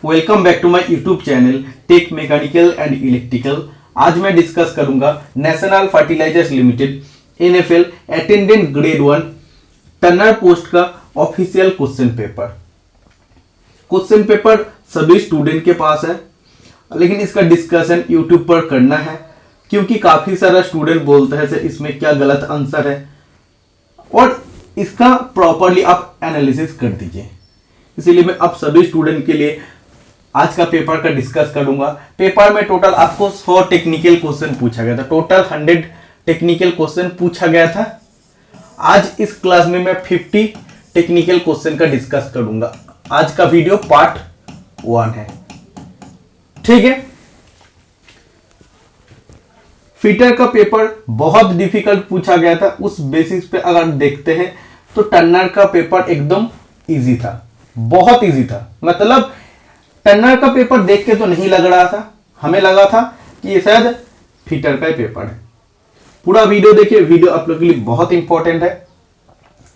Welcome back to my YouTube channel Tech mechanical and Electrical. आज मैं discuss करूंगा National Fertilizers Limited NFL attendant grade 1 turner post का official question paper. Question paper सभी student के पास है, लेकिन इसका डिस्कशन यूट्यूब पर करना है क्योंकि काफी सारा स्टूडेंट बोलता है सर इसमें क्या गलत आंसर है, और इसका प्रॉपरली आप एनालिसिस कर दीजिए। इसीलिए मैं अब सभी स्टूडेंट के लिए आज का पेपर का डिस्कस करूंगा। पेपर में टोटल आपको 100 टेक्निकल क्वेश्चन पूछा गया था, टोटल 100 टेक्निकल क्वेश्चन पूछा गया था। आज इस क्लास में मैं 50 टेक्निकल क्वेश्चन का डिस्कस करूंगा। आज का वीडियो पार्ट 1 है, ठीक है। फिटर का पेपर बहुत डिफिकल्ट पूछा गया था, उस बेसिस पे अगर देखते हैं तो टर्नर का पेपर एकदम इजी था, बहुत इजी था। मतलब टर्नर का पेपर देख के तो नहीं लग रहा था, हमें लगा था कि ये शायद फिटर का ही पेपर है। पूरा वीडियो देखिए, वीडियो आप लोगों के लिए बहुत इंपॉर्टेंट है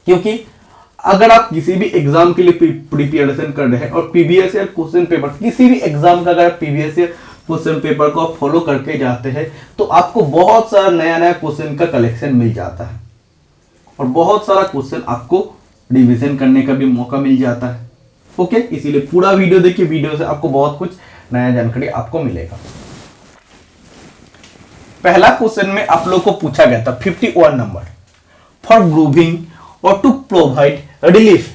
क्योंकि अगर आप किसी भी एग्जाम के लिए प्रिपरेशन कर रहे हैं और प्रीवियस ईयर क्वेश्चन पेपर, किसी भी एग्जाम का अगर प्रीवियस ईयर क्वेश्चन पेपर को आप फॉलो करके जाते हैं तो आपको बहुत सारा नया नया क्वेश्चन का कलेक्शन मिल जाता है और बहुत सारा क्वेश्चन आपको रिवीजन करने का भी मौका मिल जाता है। ओके, इसीलिए पूरा वीडियो देखिए, वीडियो से आपको बहुत कुछ नया जानकारी आपको मिलेगा। पहला क्वेश्चन में आप लोग को पूछा गया था 51 नंबर, फॉर ग्रूविंग और to provide relief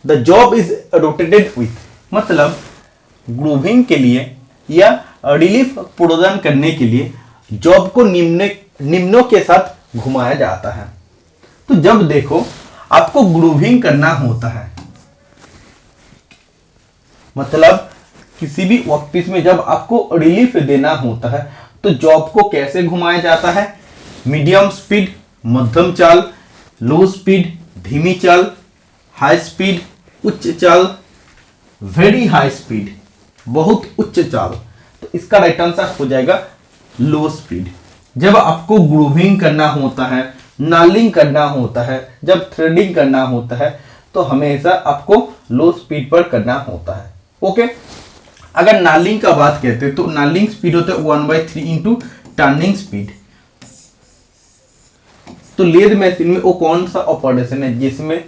the job is rotated with. मतलब ग्रूविंग के लिए या रिलीफ प्रदान करने के लिए जॉब को निम्नों के साथ घुमाया जाता है। तो जब देखो आपको ग्रूविंग करना होता है, मतलब किसी भी वर्कपीस में जब आपको रिलीफ देना होता है तो जॉब को कैसे घुमाया जाता है? मीडियम स्पीड मध्यम चाल, लो स्पीड धीमी चाल, हाई स्पीड उच्च चाल, वेरी हाई स्पीड बहुत उच्च चाल। तो इसका राइट आंसर हो जाएगा लो स्पीड। जब आपको ग्रूविंग करना होता है, नालिंग करना होता है, जब थ्रेडिंग करना होता है तो हमेशा आपको लो स्पीड पर करना होता है। ओके, अगर नालिंग का बात कहते हैं तो नालिंग स्पीड होता है 1/3 इंटू टर्निंग स्पीड। तो लेद मशीन में वो कौन सा ऑपरेशन है जिसमें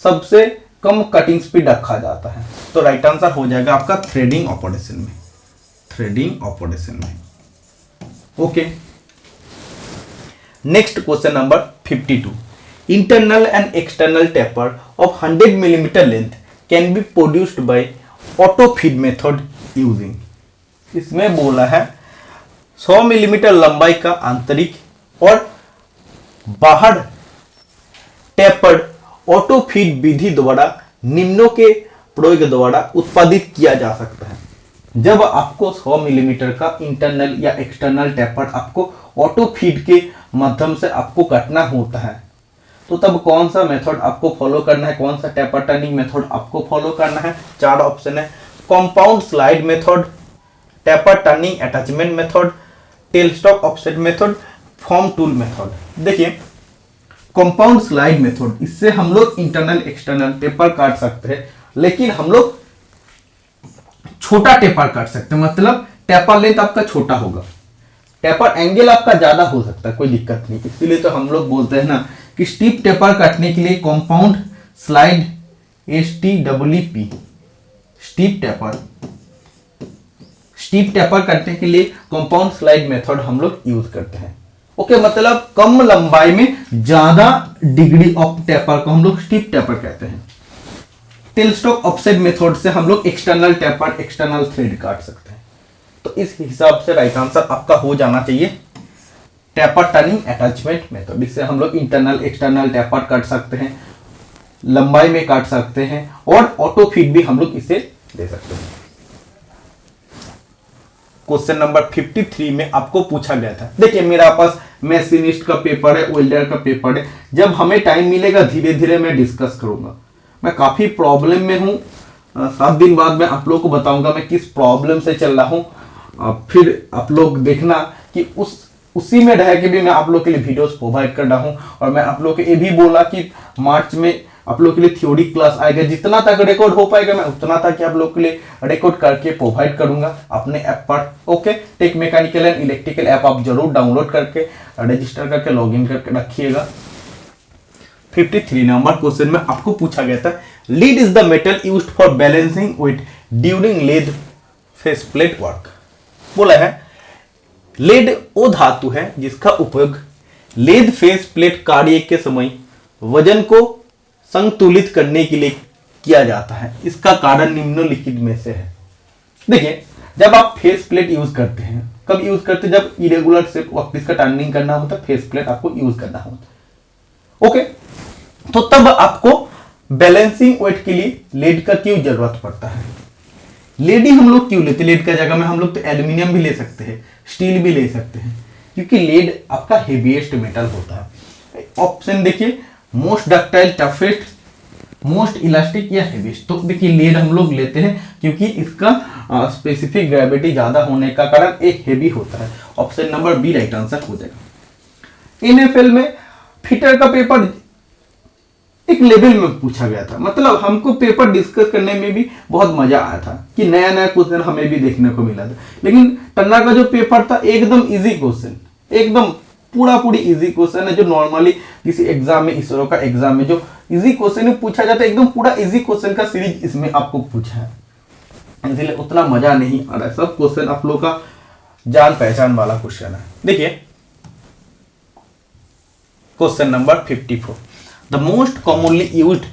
सबसे कम कटिंग स्पीड रखा जाता है? तो राइट आंसर हो जाएगा आपका थ्रेडिंग ऑपरेशन में, थ्रेडिंग ऑपरेशन में। Okay, next question number 52, internal and external taper of 100 millimetre length can be produced by auto feed method using. इसमें बोला है 100 मिलीमीटर लंबाई का आंतरिक और बाहर टेपर्ड ऑटो फीड विधि द्वारा निम्नों के प्रयोग द्वारा उत्पादित किया जा सकता है। जब आपको 100 मिलीमीटर का इंटरनल या एक्सटर्नल टेपर आपको ऑटो फीड के माध्यम से आपको काटना होता है तो तब कौन सा मेथड आपको फॉलो करना है, कौन सा टेपर टर्निंग मेथड आपको फॉलो करना है? 4 ऑप्शन है, compound slide method, taper turning attachment method, tell stock offset method, form tool method. देखिए कंपाउंड स्लाइड मेथड, इससे हम लोग इंटरनल एक्सटर्नल टेपर काट सकते हैं, लेकिन हम लोग छोटा टेपर काट सकते हैं। मतलब टेपर लेंथ आपका छोटा होगा, टेपर एंगल आपका ज्यादा हो सकता है, कोई दिक्कत नहीं। इसीलिए तो हम लोग बोलते हैं ना कि स्टीप टेपर काटने के लिए compound slide STEP, steep taper काटने के लिए कंपाउंड स्लाइड मेथड हम लोग यूज करते हैं। ओके, मतलब कम लंबाई में ज्यादा डिग्री ऑफ टेपर को हम लोग स्टीप टेपर कहते हैं। टेल स्टॉक ऑफसेट मेथड से हम लोग एक्सटर्नल टेपर, एक्सटर्नल थ्रेड काट सकते हैं। तो इस हिसाब से राइट आंसर आपका हो जाना चाहिए टेपर टर्निंग अटैचमेंट मेथड। इससे हम लोग इंटरनल एक्सटर्नल टेपर काट सकते हैं, लंबाई में काट सकते हैं और ऑटो फीड भी हम लोग इसे दे सकते हैं। क्वेश्चन नंबर 53 में आपको पूछा गया था, देखिए मेरा पास मैशिनिस्ट का पेपर है, वेल्डर का पेपर है। जब हमें टाइम मिलेगा धीरे धीरे मैं डिस्कस करूंगा। मैं काफी प्रॉब्लम में हूं, 7 दिन बाद मैं आप लोग को बताऊंगा मैं किस प्रॉब्लम से चल रहा हूं। फिर आप लोग देखना कि उसी में रह के भी मैं आप लोग के लिए वीडियोस प्रोवाइड कर रहा हूं। और मैं आप लोग को ये भी बोला कि मार्च में आप लोग के लिए थ्योरी क्लास आएगा, जितना तक रिकॉर्ड हो पाएगा मैं उतना तक आप लोग के लिए रिकॉर्ड करके प्रोवाइड करूंगा अपने ऐप पर। Okay, tech mechanical and electrical app आप जरूर डाउनलोड करके रजिस्टर करके लॉगिन करके रखिएगा। 53 नंबर क्वेश्चन में आपको पूछा गया था, lead is the metal used for balancing weight during lathe face plate work. बोला है लेड वो धातु है जिसका उपयोग लेद फेस प्लेट कार्य के समय वजन को संतुलित करने के लिए किया जाता है। इसका कारण निम्नलिखित में से है। देखिए, जब आप फेस प्लेट यूज करते हैं, कब यूज करते हैं? जब इरेगुलर शेप वर्कपीस का टर्निंग करना होता है, फेस प्लेट आपको यूज करना होता है। ओके, तो तब आपको बैलेंसिंग वेट के लिए लेड का क्यों जरूरत पड़ता है? लेड ही हम लोग क्यों लेते हैं? लेड का जगह में हम लोग तो एल्यूमिनियम भी ले सकते हैं, स्टील भी ले सकते हैं, क्योंकि लेड आपका हेवीएस्ट मेटल होता है। ऑप्शन देखिए, most ductile, toughest, most elastic या हेवीएस्ट। तो देखिए लेड हम लोग लेते हैं क्योंकि इसका स्पेसिफिक ग्रेविटी ज्यादा होने का कारण एक हेवी होता है। Option number B right answer हो जाएगा। एनएफएल में फिटर का पेपर एक लेवल में पूछा गया था, मतलब हमको पेपर डिस्कस करने में भी बहुत मजा आया था कि नया नया क्वेश्चन हमें भी देखने को मिला था। लेकिन टन्ना का जो पेपर था एकदम इजी क्वेश्चन, एकदम पूरी इजी क्वेश्चन है, जो नॉर्मली किसी एग्जाम में, इसरो का एग्जाम में जो इजी क्वेश्चन पूछा जाता है, एकदम पूरा इजी क्वेश्चन का सीरीज इसमें आपको पूछा है, इसलिए उतना मजा नहीं आ रहा है। सब क्वेश्चन आप लोग का जान पहचान वाला क्वेश्चन है। देखिए question number 54, the most commonly used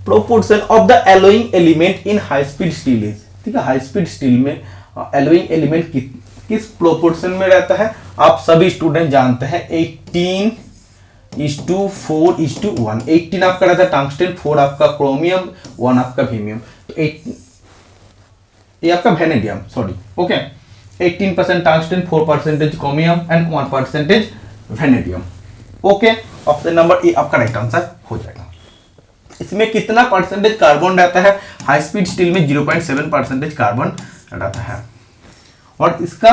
proportion of the allowing element in high speed steel is. ठीक है, हाई स्पीड स्टील में एलोइंग एलिमेंट किस प्रोपोर्शन में रहता है? आप सभी स्टूडेंट जानते हैं 18:4:1। 18 आपका रहता है टंगस्टन, 4 आपका क्रोमियम, 1 आपका वीमियम, तो ये आपका vanadium, sorry. Okay, 18% tungsten, 4% chromium and 1% vanadium. Okay, option number ए आपका राइट आंसर हो जाएगा। इसमें कितना परसेंटेज कार्बन रहता है? हाई स्पीड स्टील में 0.7% कार्बन रहता है। और इसका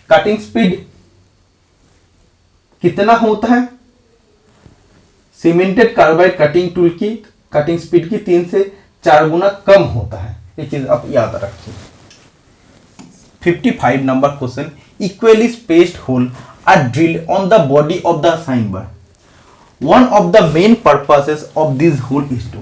कटिंग स्पीड कितना होता है? सीमेंटेड कार्बाइड कटिंग टूल की कटिंग स्पीड की 3 से 4 गुना कम होता है। ये चीज आप याद रखिए। 55 number question, equally spaced hole are drilled on the body of the sine bar. One of the main purposes of this hole is to.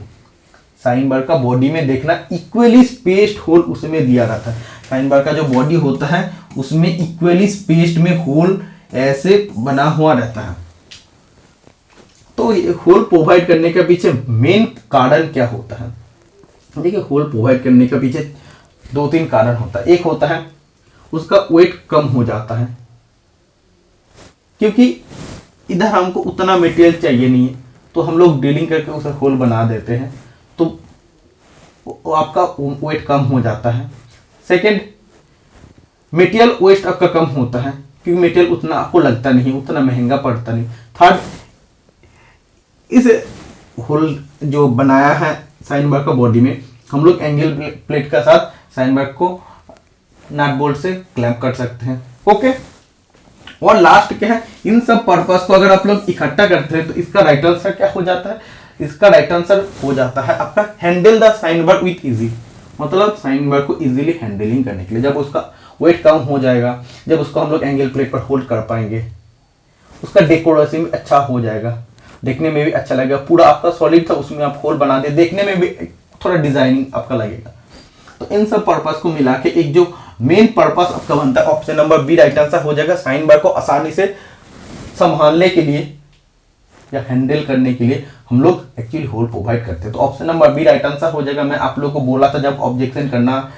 Sine bar का बॉडी में देखना इक्वली स्पेस्ड होल उसमें दिया रहता है। साइन बार का जो body होता है उसमें इक्वली स्पेस्ड में होल ऐसे बना हुआ रहता है। तो ये होल प्रोवाइड करने के पीछे मेन कारण क्या होता है? देखिए, होल प्रोवाइड करने के पीछे 2-3 कारण होता है। एक होता है उसका वेट कम हो जाता है, क्योंकि इधर हमको उतना मटेरियल चाहिए नहीं है, तो हम लोग ड्रिलिंग करके उसे होल बना देते हैं, तो आपका वेट कम हो जाता है। सेकेंड, मटेरियल वेस्ट आपका कम होता है, क्योंकि मटेरियल उतना आपको लगता नहीं, उतना महंगा पड़ता नहीं। थर्ड, इस होल जो बनाया है साइन बार का बॉडी में, हम लोग एंगल प्लेट का साथ साइन बार को नट बोल्ट से क्लैंप कर सकते हैं। ओके, और लास्ट क्या है? इन सब पर्पस को अगर आप लोग इकट्ठा करते हैं तो इसका राइट आंसर क्या हो जाता है? इसका राइट आंसर हो जाता है आपका handle the sine bar with easy. मतलब साइन बार को इजीली हैंडलिंग करने के लिए, जब उसका वेट कम हो जाएगा, जब उसको हम लोग एंगल प्लेट पर होल्ड कर पाएंगे, उसका डेकोरेशन भी अच्छा हो जाएगा, देखने में भी अच्छा लगेगा। पूरा आपका सॉलिड था, उसमें आप होल बना दे, देखने में भी थोड़ा डिजाइनिंग आपका लगेगा। तो इन सब पर्पस को मिला के एक जो मेन पर्पस आपका बनता है, option number B right answer हो जाएगा। साइन बार को आसानी से संभालने के लिए या हैंडल करने के लिए हम लोग एक्चुअली होल प्रोवाइड करते हैं। तो option number B right answer हो जाएगा। मैं आप लोगों को बोला था जब ऑब्जेक्शन करना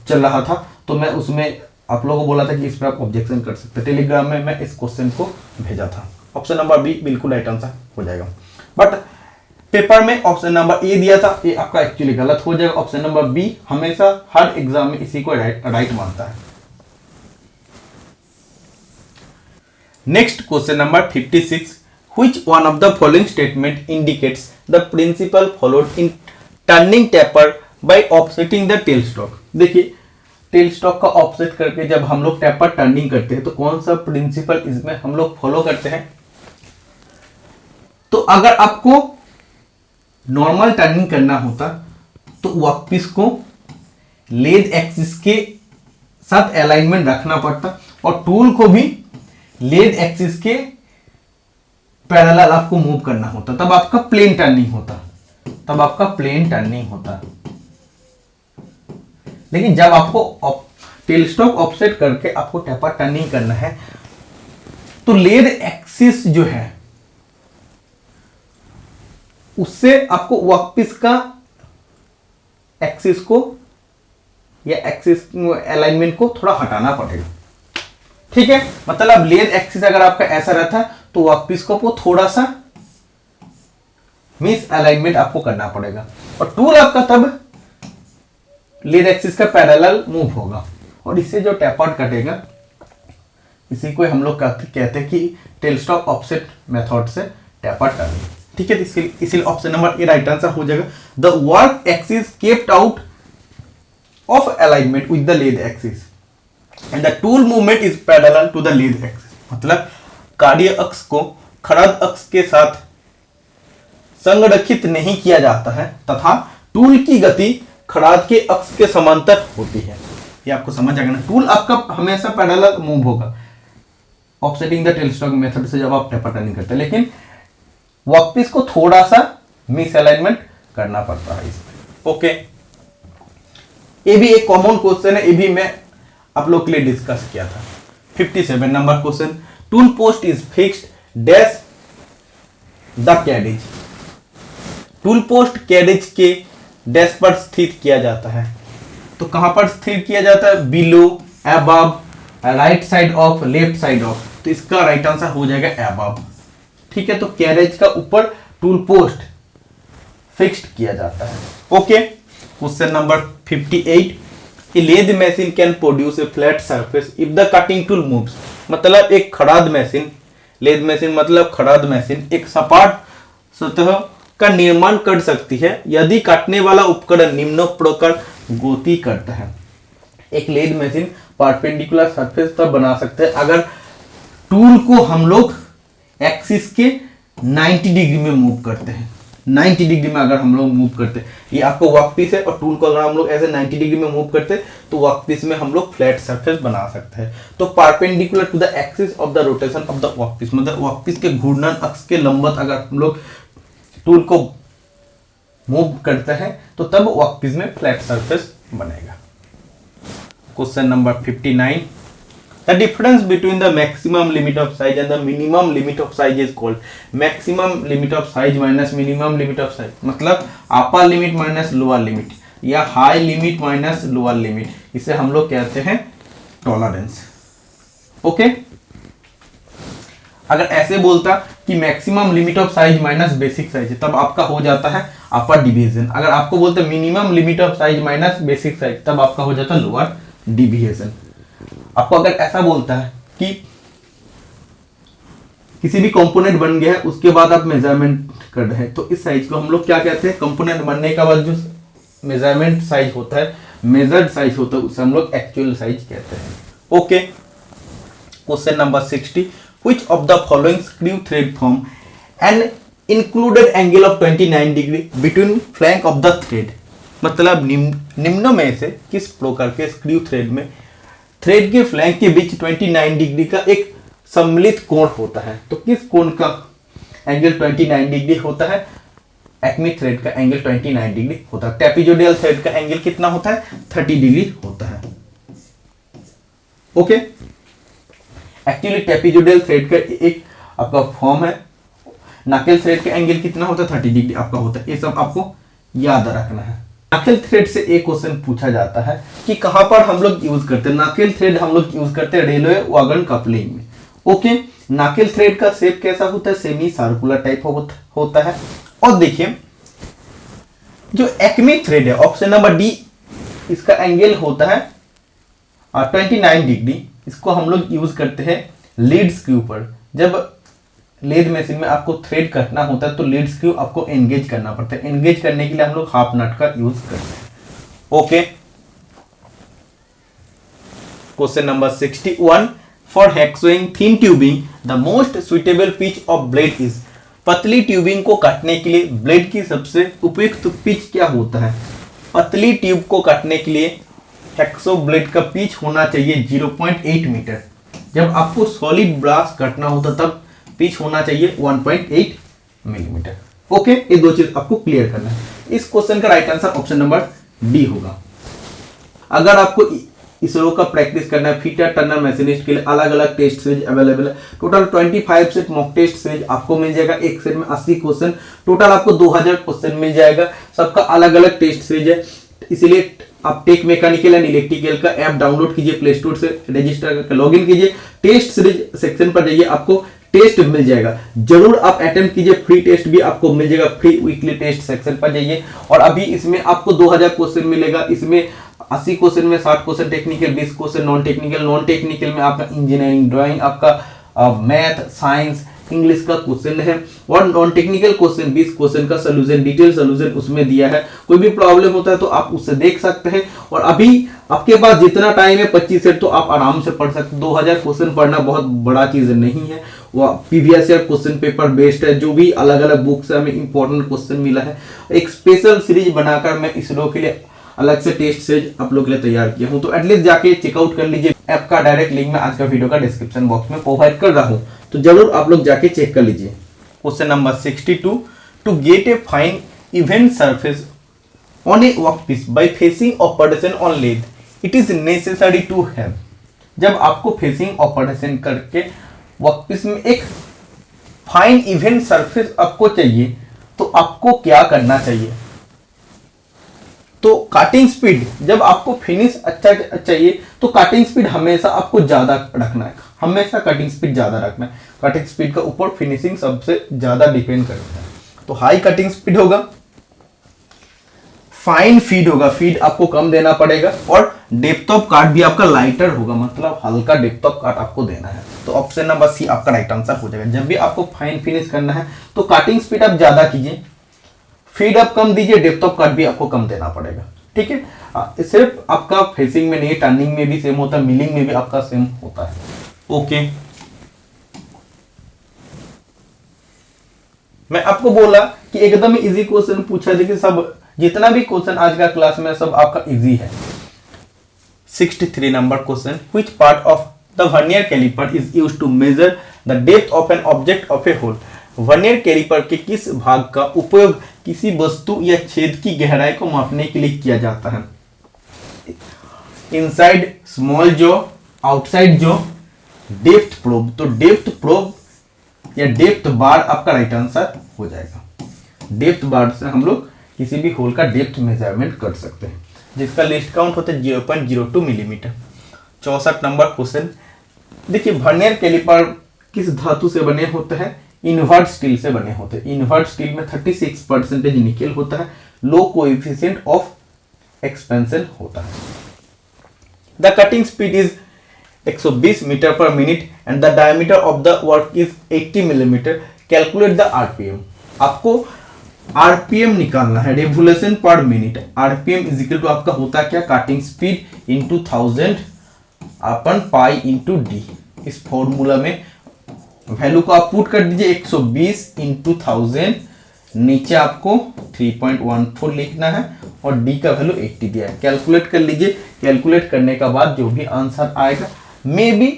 चल रहा था, तो मैं उसमें आप लोगों को बोला था कि इस पर आप ऑब्जेक्शन कर सकते हैं। टेलीग्राम में मैं इस क्वेश्चन को भेजा था। ऑप्शन नंबर बी बिल्कुल राइट आंसर हो जाएगा। बट पेपर में ऑप्शन नंबर ए दिया था, ये आपका एक्चुअली गलत हो जाएगा। ऑप्शन नंबर बी हमेशा हर एग्जाम में इसी को राइट मानता है। Next question number 56, which one of the following statement indicates the principle followed in turning taper by offsetting the tail stalk। देखिए, टेल स्टॉक का ऑफसेट करके जब हम लोग टेपर टर्निंग करते हैं तो कौन सा प्रिंसिपल इसमें हम लोग फॉलो करते हैं? तो अगर आपको नॉर्मल टर्निंग करना होता तो वर्कपीस को लेद एक्सिस के साथ अलाइनमेंट रखना पड़ता और टूल को भी लेद एक्सिस के पैरेलल आपको मूव करना होता, तब आपका प्लेन टर्निंग होता। लेकिन जब आपको टेल स्टॉक ऑफसेट करके आपको टेपर टर्निंग करना है तो लेद एक्सिस जो है उससे आपको वर्कपीस का एक्सिस को या एक्सिस अलाइनमेंट को थोड़ा हटाना पड़ेगा। ठीक है, मतलब लेद एक्सिस अगर आपका ऐसा रहता है तो वर्कपीस को आपको थोड़ा सा मिस अलाइनमेंट आपको करना पड़ेगा और टूल आपका तब लेद एक्सिस का पैरेलल मूव होगा और इससे जो टेपर्ड कटेगा इसी को हम लोग कहते हैं कि टेल स्टॉक ऑफसेट मेथड से टेपर्ड टर्निंग। ठीक है, इसलिए option number A right answer हो जाएगा। The work axis kept out of alignment with the lathe axis and the tool movement is parallel to the lathe axis. मतलब कार्य अक्ष को खड़ाद अक्ष के साथ संरेखित नहीं किया जाता है तथा टूल की गति खड़ाद के अक्ष के समांतर होती है। ये आपको समझ आएगा ना, टूल आपका हमेशा पैरेलल मूव होगा offsetting the tell stock method से जब आप टेपर टर्निंग करते हैं, लेकिन वर्कपीस को थोड़ा सा मिस अलाइनमेंट करना पड़ता है इसमें। ओके, ये भी एक कॉमन क्वेश्चन है, ये भी मैं आप लोग के लिए डिस्कस किया था। 57 number question, tool post is fixed dash the carriage. Tool post carriage के डैश पर स्थित किया जाता है, तो कहां पर स्थित किया जाता है? Below, above, right side of, left side of. तो इसका राइट आंसर हो जाएगा अबव। ठीक है, तो कैरेज का ऊपर टूल पोस्ट फिक्स्ड किया जाता है। Okay, question number 58, A lathe machine can produce a flat surface if the cutting tool moves. मतलब एक खड़ाद मशीन, लेद मशीन मतलब खड़ाद मशीन एक सपाट सतह का निर्माण कर सकती है यदि काटने वाला उपकरण निम्न प्रकार गति करता है। एक लेद मशीन परपेंडिकुलर सरफेस तब बना सकते हैं अगर टूल को हम लोग एक्सिस के 90 डिग्री में मूव करते हैं। 90 डिग्री में अगर हम लोग मूव करते हैं, ये आपको वर्कपीस है और टूल को अगर हम लोग ऐसे 90 डिग्री में मूव करते हैं तो वर्कपीस में हम लोग फ्लैट सरफेस बना सकते हैं। तो perpendicular to the axis of the rotation of the workpiece, मतलब वर्कपीस के घूर्णन अक्ष के लंबवत अगर हम लोग टूल को मूव करते हैं तो तब वर्कपीस में फ्लैट सरफेस बनेगा। Question number 59, the difference between the maximum limit of size and the minimum limit of size is called. Maximum limit of size minus minimum limit of size, मतलब upper limit minus lower limit या high limit minus lower limit, इसे हम लोग कहते हैं tolerance. Okay, अगर ऐसे बोलता कि maximum limit of size minus basic size है तब आपका हो जाता है अपर डिवीजन। अगर आपको बोलते minimum limit of size minus basic size तब आपका हो जाता है लोअर डिवीजन। आपको अगर ऐसा बोलता है कि किसी भी कंपोनेंट बन गया है उसके बाद आप मेजरमेंट कर रहे हैं तो इस साइज को हम लोग क्या कहते हैं? कंपोनेंट बनने के बाद जो मेजरमेंट साइज होता है, मेजर्ड साइज होता है, उसे हम लोग एक्चुअल साइज कहते हैं। Okay, question number 60, which of the following screw thread form an included angle of 29 degree between flank of the thread। मतलब निम्न में से किस प्रकार के स्क्रू थ्रेड में थ्रेड के फ्लैंक के बीच 29 डिग्री का एक सम्मिलित कोण होता है? तो किस कोण का एंगल 29 डिग्री होता है? एक्मी थ्रेड का एंगल 29 डिग्री होता है। ट्रेपेजोइडल थ्रेड का एंगल कितना होता है? 30 डिग्री होता है। ओके, एक्चुअली ट्रेपेजोइडल थ्रेड का एक आपका फॉर्म है। नाकेल थ्रेड का एंगल कितना होता है? 30 डिग्री आपका होता है। ये सब आपको याद रखना है। नाकेल थ्रेड से एक क्वेश्चन पूछा जाता है कि कहां पर हम लोग यूज करते हैं? नाकेल थ्रेड हम लोग यूज करते हैं रेलवे वैगन कपलिंग में। ओके, नाकेल थ्रेड का शेप कैसा होता है? सेमी सर्कुलर टाइप होता है। और देखिए जो एक्मी थ्रेड है ऑप्शन नंबर डी, इसका एंगल होता है 29 डिग्री। इसको हम लोग यूज करते हैं लीड स्क्रू पर। जब लेद मशीन में आपको थ्रेड कटना होता है तो लीड स्क्रू आपको एंगेज करना पड़ता है। एंगेज करने के लिए हम लोग हाफ नट का यूज करते हैं। Okay, question number 61, for hacksawing thin tubing the most suitable pitch of blade is. पतली ट्यूबिंग को काटने के लिए ब्लेड की सबसे उपयुक्त पिच क्या होता है? पतली ट्यूब को काटने के लिए हैक्सो ब्लेड का पिच होना चाहिए 0.8 मीटर। जब आपको सॉलिड ब्रास काटना होता तब पिच होना चाहिए 1.8 मिलीमीटर। ओके, ये दो चीज आपको क्लियर करना है। इस क्वेश्चन का right answer option number D होगा। अगर आपको इसरो का प्रैक्टिस करना है, फिटर टर्नर मशीनिस्ट के लिए अलग अलग टेस्ट सीरीज अवेलेबल है। Total 25 set mock test series आपको मिल जाएगा। एक सेट में 80 क्वेश्चन, टोटल आपको 2000 क्वेश्चन मिल जाएगा। सबका अलग अलग टेस्ट सीरीज है, इसीलिए आप टेक मैकेनिकल एंड इलेक्ट्रिकल का ऐप डाउनलोड कीजिए, प्ले स्टोर से रजिस्टर करके लॉग इन कीजिए, टेस्ट सीरीज सेक्शन पर जाइए, आपको टेस्ट मिल जाएगा। जरूर आप अटेम्प्ट कीजिए, फ्री टेस्ट भी आपको मिल जाएगा। फ्री वीकली टेस्ट सेक्शन पर जाइए और अभी इसमें आपको 2000 क्वेश्चन मिलेगा। इसमें 80 क्वेश्चन में 60 question technical, 20 question non technical. Non technical में आपका इंजीनियरिंग, ड्राइंग, आपका मैथ, साइंस, इंग्लिश का क्वेश्चन है और नॉन टेक्निकल क्वेश्चन 20 क्वेश्चन का सोल्यूशन, डिटेल सोल्यूशन उसमें दिया है। कोई भी प्रॉब्लम होता है तो आप उससे देख सकते हैं। और अभी आपके पास जितना टाइम है 25 सेट तो आप आराम से पढ़ सकते हैं। 2000 क्वेश्चन पढ़ना बहुत बड़ा चीज नहीं है। वो previous year question paper based है, जो भी अलग अलग बुक से हमें इंपॉर्टेंट क्वेश्चन मिला है। एक स्पेशल सीरीज बनाकर मैं इसरो के लिए अलग से टेस्ट सीरीज आप लोग के लिए तैयार किया हूं, तो एटलीस्ट जाके चेकआउट कर लीजिए। ऐप का डायरेक्ट लिंक मैं आज का वीडियो का डिस्क्रिप्शन बॉक्स में प्रोवाइड कर रहा हूं, तो जरूर आप लोग जाके चेक कर लीजिए। Question number 62, to get a fine even surface on a workpiece by facing operation on lathe it is necessary to have. जब आपको फेसिंग ऑपरेशन करके वर्कपीस में एक फाइन इवन सरफेस आपको चाहिए तो आपको क्या करना चाहिए? तो काटिंग स्पीड, जब आपको फिनिश अच्छा चाहिए तो काटिंग स्पीड हमेशा आपको ज्यादा रखना है, हमेशा कटिंग स्पीड ज्यादा रखना है। कटिंग स्पीड का ऊपर फिनिशिंग सबसे ज्यादा डिपेंड करता है। तो हाई कटिंग स्पीड होगा, फाइन फीड होगा, फीड आपको कम देना पड़ेगा और डेप्थ ऑफ काट भी आपका लाइटर होगा, मतलब हल्का डेप्थ ऑफ काट आपको देना है। तो ऑप्शन नंबर सी आपका राइट आंसर हो जाएगा। जब भी आपको फाइन फिनिश करना है तो काटिंग स्पीड आप ज्यादा कीजिए, फीड आप कम दीजिए, डेप्थ ऑफ कट भी आपको कम देना पड़ेगा। ठीक है, सिर्फ आपका फेसिंग में नहीं, टर्निंग में भी सेम होता है, मिलिंग में भी आपका सेम होता है। ओके, मैं आपको बोला कि एकदम इजी क्वेश्चन पूछा, देखिए सब जितना भी क्वेश्चन आज का क्लास में सब आपका इजी है। 63 number question, which part of the vernier caliper is used to measure the depth of an object of a hole. Vernier caliper के किस भाग का उपयोग किसी वस्तु या छेद की गहराई को मापने के लिए किया जाता है? Inside small jaw, outside jaw, depth probe. तो डेप्थ प्रोब या डेप्थ बार आपका राइट आंसर हो जाएगा। डेप्थ बार से हम लोग किसी भी होल का डेप्थ मेजरमेंट कर सकते हैं, जिसका लिस्ट काउंट होता है 0.02 मिलीमीटर। 64 नंबर क्वेश्चन, देखिए वर्नियर कैलिपर किस धातु से बने होते हैं? इन्वर्ट स्टील से बने होते हैं। इन्वर्ट स्टील में 36% निकेल होता है, लो कोएफिशिएंट ऑफ एक्सपेंशन होता है। The cutting speed is 120 metre per minute and the diameter of the work is 80 millimetre. Calculate the RPM. आपको आरपीएम निकालना है, revolution per minute. RPM is equal to आपका होता क्या? Cutting speed into 1000 upon pi into D. इस formula में value को आप पुट कर दीजिए, 120 इंटू 1000, नीचे आपको 3.14 लिखना है और डी का वैल्यू 80 दिया है। कैलकुलेट कर लीजिए, कैलकुलेट करने के बाद जो भी आंसर आएगा, मे बी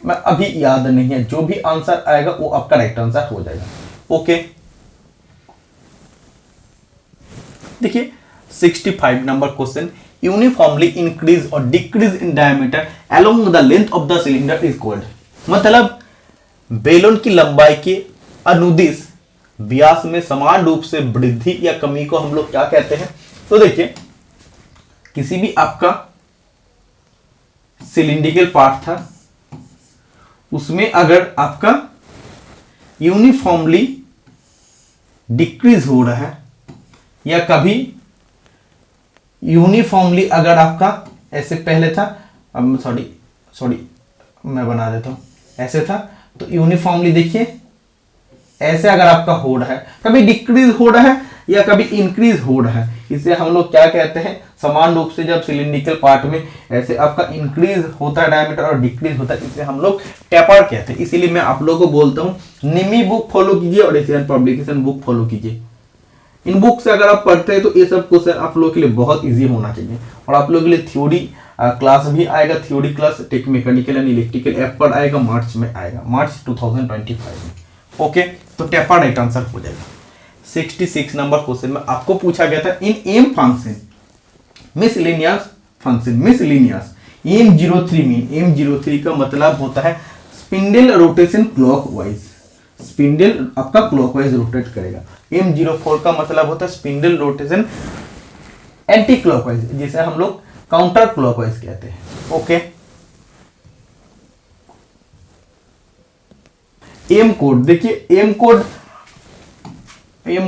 मैं अभी याद नहीं है, जो भी आंसर आएगा वो आपका राइट आंसर हो जाएगा। ओके, देखिए 65 नंबर क्वेश्चन, यूनिफॉर्मली इंक्रीज और decrease in diameter along the length of the cylinder is called. मतलब बेलून की लंबाई के अनुदिश व्यास में समान रूप से वृद्धि या कमी को हम लोग क्या कहते हैं? तो देखिए किसी भी आपका सिलिंड्रिकल पार्ट था, उसमें अगर आपका यूनिफॉर्मली डिक्रीज हो रहा है या कभी यूनिफॉर्मली अगर आपका ऐसे पहले था, अब सॉरी मैं बना देता हूं, ऐसे था, तो यूनिफॉर्मली देखिए ऐसे अगर आपका हो रहा है, कभी डिक्रीज हो रहा है या कभी इंक्रीज हो रहा है, इसे हम लोग क्या कहते हैं? समान रूप से जब सिलिंड्रिकल पार्ट में ऐसे आपका इंक्रीज होता है डायमीटर और डिक्रीज होता है, इसे हम लोग टेपर कहते हैं। इसीलिए मैं आप लोगों को बोलता हूँ निमी बुक फॉलो कीजिए और एशियन पब्लिकेशन बुक फॉलो कीजिए। इन बुक से अगर आप पढ़ते हैं तो ये सब क्वेश्चन आप लोगों के लिए बहुत इजी होना चाहिए। और आप लोगों के लिए थ्योरी क्लास भी आएगा, theory class tech mechanical and electrical app पर आएगा, मार्च में आएगा, मार्च 2025 में। ओके, तो टेपर राइट आंसर हो जाएगा। 66 नंबर क्वेश्चन में आपको पूछा गया था in M function miscellaneous function, miscellaneous M03 में, M03 का मतलब होता है स्पिंडल रोटेशन क्लॉकवाइज, स्पिंडल आपका क्लॉकवाइज रोटेट करेगा। M04 का मतलब होता है स्पिंडल रोटेशन एंटी क्लॉकवाइज, जिसे हम लोग काउंटर क्लॉकवाइज कहते हैं। ओके, एम कोड देखिए, एम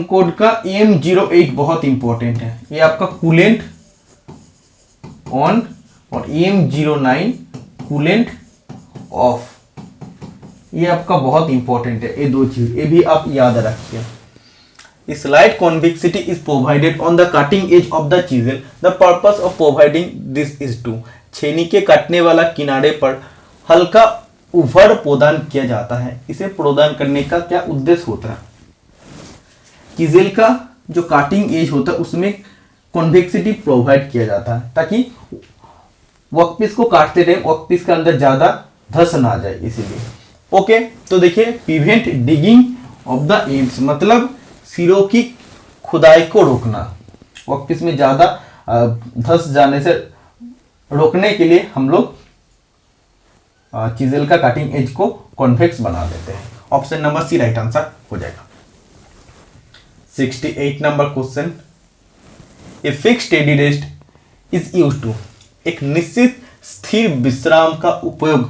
कोड का M08 बहुत इंपॉर्टेंट है, ये आपका कूलेंट ऑन और M09 कूलेंट ऑफ, ये आपका बहुत इंपॉर्टेंट है। ये दो चीज, ये भी आप याद रखिए। Slight convexity is provided on the cutting edge of the chisel. The purpose of providing this is to छेनी के काटने वाला किनारे पर हल्का उभर प्रदान किया जाता है। इसे प्रदान करने का क्या उद्देश्य होता है? चिजेल का जो काटिंग एज होता है उसमें कॉन्वेक्सिटी प्रोवाइड किया जाता है ताकि वर्कपीस को काटते रहे वर्कपीस के अंदर ज्यादा धस ना जाए, इसीलिए। ओके, तो देखिए prevent digging of the ends मतलब सिरों की खुदाई को रोकना, वर्कपीस में ज्यादा धस जाने से रोकने के लिए हम लोग चिजेल का कटिंग एज को कॉन्वेक्स बना देते हैं। Option number C right answer हो जाएगा। 68 number question, a fixed steady rest is used to, एक निश्चित स्थिर विश्राम का उपयोग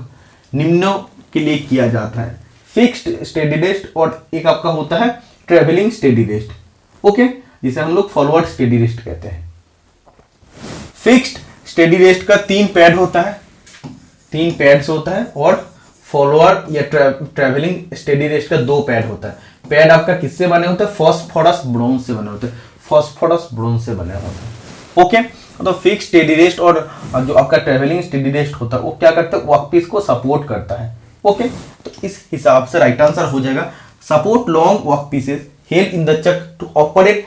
निम्नों के लिए किया जाता है। फिक्स्ड स्टेडी रेस्ट और एक आपका होता है ट्रेवलिंग स्टेडी रेस्ट, ओके, जिसे हम लोग फॉरवर्ड स्टेडी रेस्ट कहते हैं। फिक्स्ड स्टेडी रेस्ट का 3 पैड होता है, 3 पैड्स होता है, और फॉरवर्ड या ट्रेवलिंग स्टेडी रेस्ट का 2 पैड होता है। पैड आपका किससे बने होते हैं? फॉस्फोरस ब्रोंज से बने होते हैं, फॉस्फोरस ब्रोंज से बने होते हैं। ओके, तो फिक्स्ड स्टेडी रेस्ट और जो आपका ट्रेवलिंग स्टेडी रेस्ट होता है वो क्या करता है? वर्कपीस को सपोर्ट करता है। ओके, तो इस हिसाब से राइट आंसर हो जाएगा support long workpieces held in the chuck to operate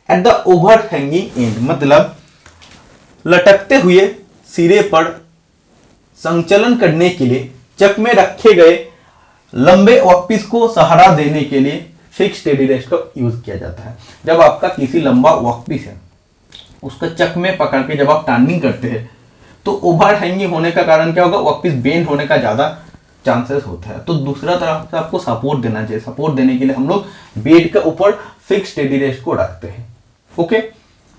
at the overhanging end, मतलब लटकते हुए सिरे पर संचलन करने के लिए चक में रखे गए लंबे वर्कपीस को सहारा देने के लिए फिक्स्ड स्टेडी रेस्ट का यूज किया जाता है। जब आपका किसी लंबा वर्कपीस है उसका चक में पकड़ के जब आप टर्निंग करते हैं तो ओवर हैंगिंग होने का कारण क्या होगा? वर्कपीस बेंड होने का ज्यादा चांसेस होता है। तो दूसरा तरफ से आपको सपोर्ट देना चाहिए। सपोर्ट देने के लिए हम लोग बेड के ऊपर फिक्स्ड स्टेडी रेस्ट को रखते हैं। ओके,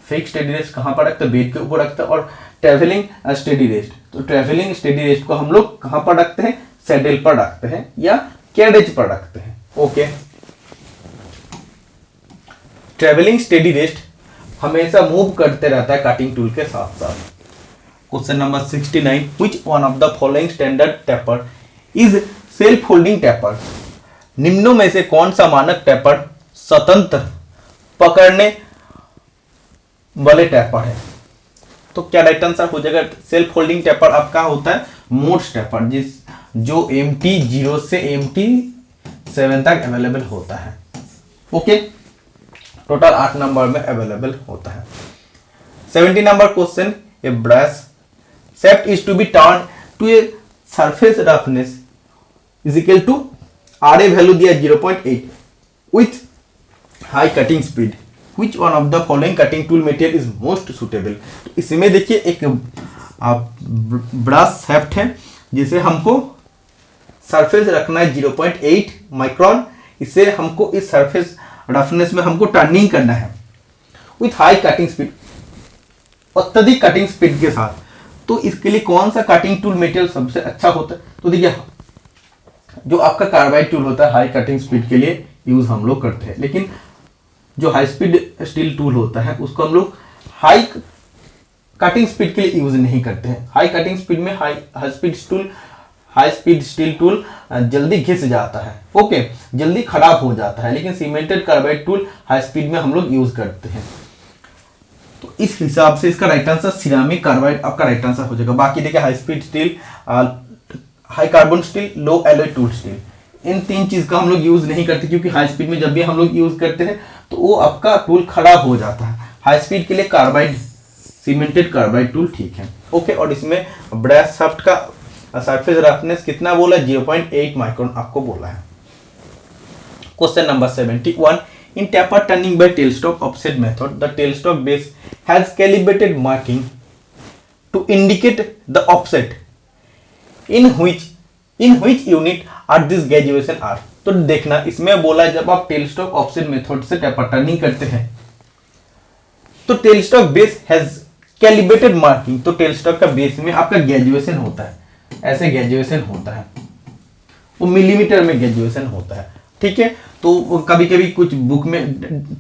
फिक्स्ड स्टेडी रेस्ट कहां पर रखते हैं? बेड के ऊपर रखते हैं। और ट्रेवलिंग स्टेडी रेस्ट, तो ट्रेवलिंग स्टेडी रेस्ट को हम लोग कहां पर रखते हैं? सैडल पर रखते हैं या कैरेज पर रखते हैं। ओके, ट्रेवलिंग स्टेडी रेस्ट हमेशा मूव करते रहता है कटिंग टूल के साथ साथ। Question number 69, which one of the following standard taper is self holding taper? निम्नों में से कौन सा मानक टेपर स्वतंत्र पकड़ने वाले टेपर है? तो क्या राइट आंसर हो जाएगा? सेल्फ होल्डिंग टेपर आपका होता है मोड्स टेपर, जो MT0 से MT7 तक अवेलेबल होता है। ओके, टोटल 8 नंबर में अवेलेबल होता है। 70 number question, A brush shaft is to be turned to a surface roughness is equal to RA value दिया 0.8 with high cutting speed. Which one of the following cutting tool material is most suitable? तो इसमें देखिए एक brush शेफ्ट है जिसे हमको surface रखना है 0.8 माइक्रोन। इसे हमको इस सरफेस रफनेस में हमको टर्निंग करना है विथ हाई कटिंग स्पीड, अत्यधिक कटिंग स्पीड के साथ। तो इसके लिए कौन सा कटिंग टूल मटेरियल सबसे अच्छा होता है? तो देखिए जो आपका कार्बाइड टूल होता है हाई कटिंग स्पीड के लिए यूज हम लोग करते हैं, लेकिन जो हाई स्पीड स्टील टूल होता है उसको हम लोग हाई कटिंग स्पीड के लिए यूज नहीं करते हैं। हाई कटिंग स्पीड में हाई स्पीड स्टील टूल जल्दी घिस जाता है, ओके, जल्दी खराब हो जाता है, लेकिन cemented carbide tool high speed में हम लोग यूज करते हैं। तो इस हिसाब से इसका राइट आंसर सिरामिक कार्बाइड आपका राइट आंसर हो जाएगा। बाकी देखिए high speed steel, high carbon steel, low alloy tool steel, इन तीन चीज का हम लोग यूज नहीं करते, क्योंकि हाई स्पीड में जब भी हम लोग यूज करते हैं तो वो आपका टूल खराब हो जाता है। हाई स्पीड के लिए कार्बाइड, सीमेंटेड कार्बाइड टूल ठीक है। ओके, और इसमें ब्रैस शाफ्ट का सरफेस रफनेस कितना बोला, 0.8 माइक्रोन आपको बोला है। Question number 71, in taper turning by tailstock offset method, the tailstock base has calibrated marking to indicate the offset in which unit are this graduation are। तो देखना इसमें बोला है जब आप टेलस्टॉक ऑफसेट मेथड से टेपर टर्निंग करते हैं तो tailstock base has calibrated marking, तो टेलस्टॉक का बेस में आपका ग्रेजुएशन होता है, ऐसे ग्रेजुएशन होता है, वो मिलीमीटर में ग्रेजुएशन होता है। ठीक है, तो कभी कभी कुछ बुक में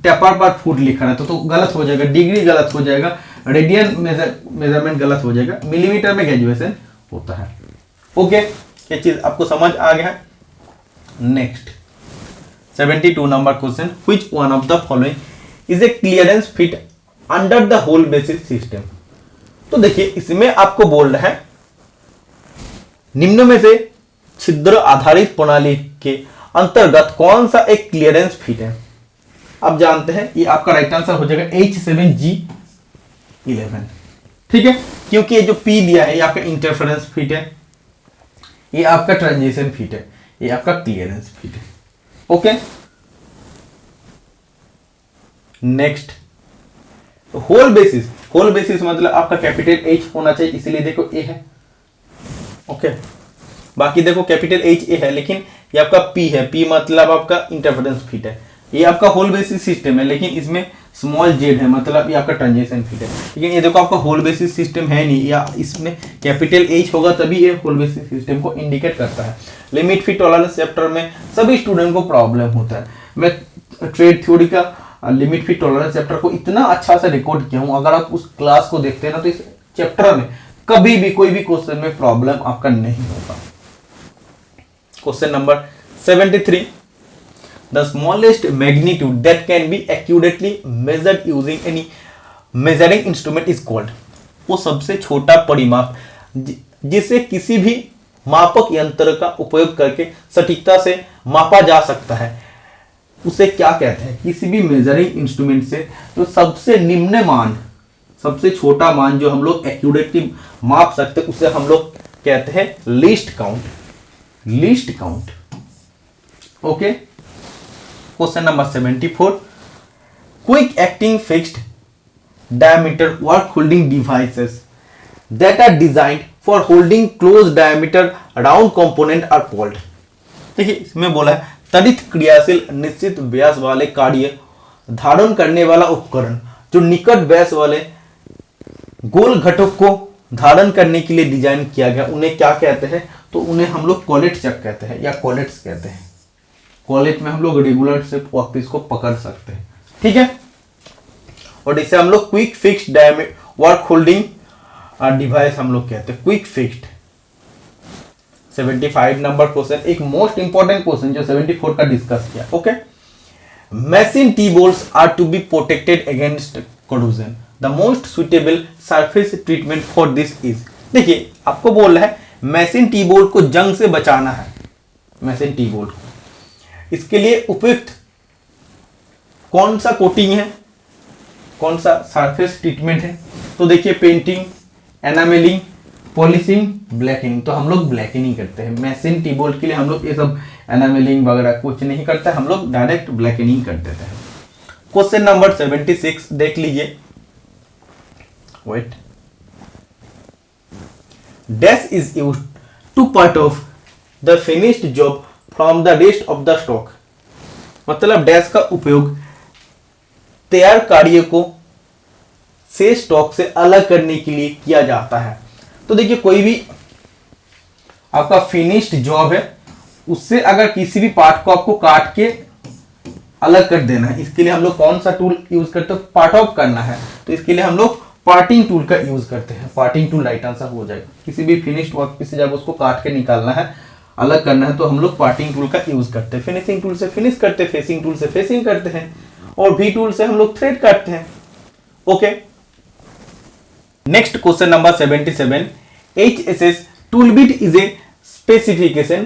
टेपर पर फुट लिखा रहता तो गलत हो जाएगा, डिग्री गलत हो जाएगा, रेडियन मेजरमेंट गलत हो जाएगा, मिलीमीटर में ग्रेजुएशन होता है। ओके, ये चीज आपको समझ आ गया है। Next 72 number question, which one of the following is a clearance fit under the hole basis system. तो देखिए इसमें आपको बोल रहा है निम्न में से छिद्र आधारित प्रणाली के अंतर्गत कौन सा एक क्लियरेंस फिट है। अब जानते हैं ये आपका राइट आंसर हो जाएगा H7G11। ठीक है, क्योंकि ये जो P दिया है ये आपका इंटरफेरेंस फिट है, ये आपका ट्रांजिशन फिट है, ये आपका क्लियरेंस फिट है। Okay, next hole basis, hole basis मतलब आपका कैपिटल H होना चाहिए, इसलिए देखो A है। ओके, बाकी देखो कैपिटल H A है, लेकिन ये आपका P है, P मतलब आपका इंटरफेरेंस फिट है। ये आपका होल बेसिस सिस्टम है, लेकिन इसमें स्मॉल z है, मतलब ये आपका ट्रांजिशन फिट है। लेकिन ये देखो आपका होल बेसिस सिस्टम है नहीं, या इसमें कैपिटल H होगा तभी ये होल बेसिस सिस्टम को इंडिकेट करता है। लिमिट फिट टॉलरेंस चैप्टर में सभी स्टूडेंट को प्रॉब्लम होता है। मैं ट्रेड थ्योरी का लिमिट फिट टॉलरेंस चैप्टर को इतना अच्छा से रिकॉर्ड किया हूँ, अगर आप उस क्लास को देखते हैं ना तो इस चैप्टर में कभी भी कोई भी क्वेश्चन में प्रॉब्लम आपका नहीं होगा। Question number 73, the smallest magnitude that can be accurately measured using any measuring instrument is called। वो सबसे छोटा परिमाप जिसे किसी भी मापक यंत्र का उपयोग करके सटीकता से मापा जा सकता है उसे क्या कहते हैं। किसी भी मेजरिंग इंस्ट्रूमेंट से तो सबसे निम्न मान, सबसे छोटा मान जो हम लोग एक्यूरेटली माप सकते हैं उसे हम लोग कहते हैं least count, least count. Okay, question number 74, quick acting fixed diameter work holding devices that are designed for holding close diameter round component are called। देखिए इसमें बोला है त्वरित क्रियाशील निश्चित व्यास वाले कार्य धारण करने वाला उपकरण जो निकट व्यास वाले गोल घटक को धारण करने के लिए डिजाइन किया गया, उन्हें क्या कहते हैं। तो उन्हें हम लोग कॉलेट चक कहते हैं या कॉलेट्स कहते हैं। कॉलेट में हम लोग रेगुलर से वर्कपीस को पकड़ सकते हैं। ठीक है, और इसे हम लोग quick fixed diameter work holding device हम लोग कहते हैं, क्विक फिक्स्ड। 75 नंबर क्वेश्चन, एक मोस्ट इंपॉर्टेंट क्वेश्चन जो 74 का डिस्कस किया। Okay, machine T-bolts are to be protected against corrosion. The most suitable surface treatment for this is। देखिए आपको बोल रहा है मैसिन टी बोल्ट को जंग से बचाना है, मैसिन टी बोल्ट को, इसके लिए उपयुक्त कौन सा कोटिंग है, कौन सा सरफेस ट्रीटमेंट है। तो देखिए पेंटिंग, एनामेलिंग, पॉलिशिंग, ब्लैकिंग। तो हम लोग ब्लैकिंग करते हैं मैसिन टी बोल्ट के लिए। हम लोग ये सब एनामेलिंग वगैरह कुछ नहीं करते, हम लोग डायरेक्ट ब्लैकिंग कर देते हैं। क्वेश्चन नंबर 76 देख लीजिए। Wait, dash is used to part of the finished job from the rest of the stock. मतलब डैश का उपयोग तैयार कार्य को से स्टॉक से अलग करने के लिए किया जाता है। तो देखिए कोई भी आपका फिनिश्ड जॉब है, उससे अगर किसी भी पार्ट को आपको काट के अलग कर देना है, इसके लिए हम लोग कौन सा टूल यूज करते हैं, पार्ट ऑफ करना है, तो इसके लिए हम लोग पार्टिंग टूल का यूज करते हैं। पार्टिंग टूल राइट आंसर हो जाएगा। किसी भी फिनिश्ड वर्क पीस से जब उसको काट के निकालना है, अलग करना है, तो हम लोग पार्टिंग टूल का यूज करते हैं। फिनिशिंग टूल से फिनिश करते हैं, फेसिंग टूल से फेसिंग करते हैं, और वी टूल से हम लोग थ्रेड काटते हैं। Okay, next question number 77, HSS tool bit is a specification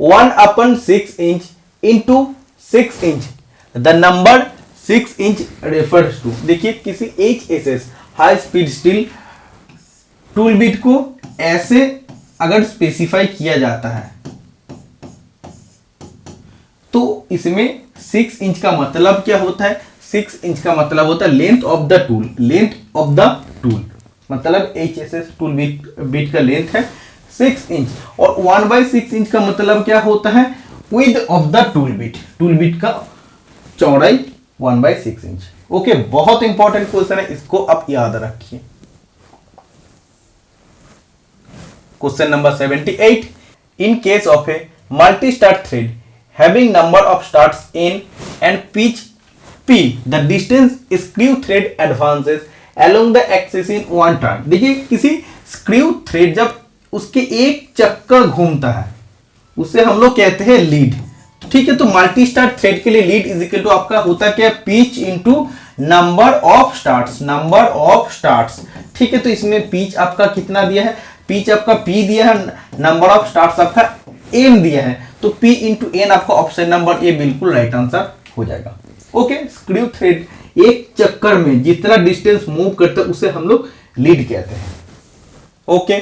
1/6 inch into 6 inch. The number 6 inch refers to, देखिए किसी HSS high speed steel tool bit को ऐसे अगर स्पेसिफाई किया जाता है तो इसमें 6 इंच का मतलब क्या होता है? 6 इंच का मतलब होता है length of the tool, length of the tool मतलब HSS टूल बिट का लेंथ है 6 इंच, और 1/6 इंच का मतलब क्या होता है? Width of the tool bit का चौड़ाई 1/6 इंच। ओके, बहुत इंपॉर्टेंट क्वेश्चन है, इसको आप याद रखिए। Question number 78, in case of a multi start thread having number of starts n and pitch p, the distance screw thread advances along the axis in one turn. देखिए किसी screw thread जब उसके एक चक्कर घूमता है उसे हम लोग कहते हैं लीड। ठीक है, तो मल्टी स्टार्ट थ्रेड के लिए लीड इज इक्वल टू आपका होता है क्या? Pitch into number of starts. ठीक है, तो इसमें पिच आपका कितना दिया है? पिच आपका p दिया है, नंबर ऑफ स्टार्ट्स आपका n दिया है, तो p इंटू n आपका ऑप्शन नंबर ए बिल्कुल राइट आंसर हो जाएगा। ओके, स्क्रू थ्रेड एक चक्कर में जितना डिस्टेंस मूव करता है उसे हम लोग लीड कहते हैं। Okay,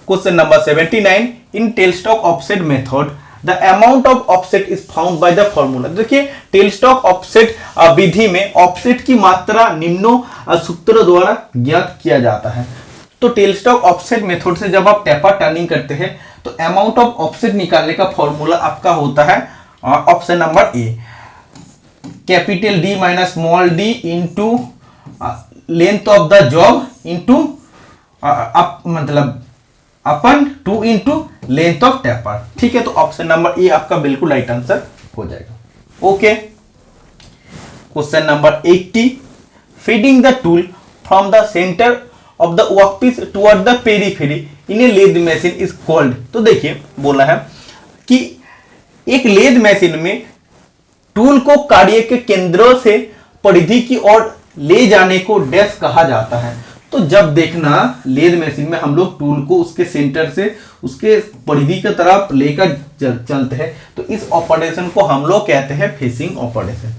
question number 79, in tell stock offset method the amount of offset is found by the formula. देखिए टेल स्टॉक ऑफसेट विधि में ऑफसेट की मात्रा निम्नों सूत्र द्वारा ज्ञात किया जाता है। तो टेल स्टॉक ऑफसेट मेथड से जब आप टेपर टर्निंग करते हैं तो अमाउंट ऑफ ऑफसेट निकालने का फॉर्मूला आपका होता है option number A, capital D minus small d into length of the job into मतलब अपन 2 इंटू लेंथ ऑफ टेपर। ठीक है, तो ऑप्शन नंबर ए आपका बिल्कुल राइट आंसर हो जाएगा। Okay, question number 80, feeding the tool from the centre of the workpiece toward the periphery in a lathe machine is called. तो देखिए बोला है कि एक लेथ मशीन में टूल को कार्य के केंद्रों से परिधि की ओर ले जाने को डैश कहा जाता है। तो जब देखना लेथ मशीन में हम लोग टूल को उसके सेंटर से उसके परिधि की तरफ लेकर चलते हैं तो इस ऑपरेशन को हम लोग कहते हैं facing operation.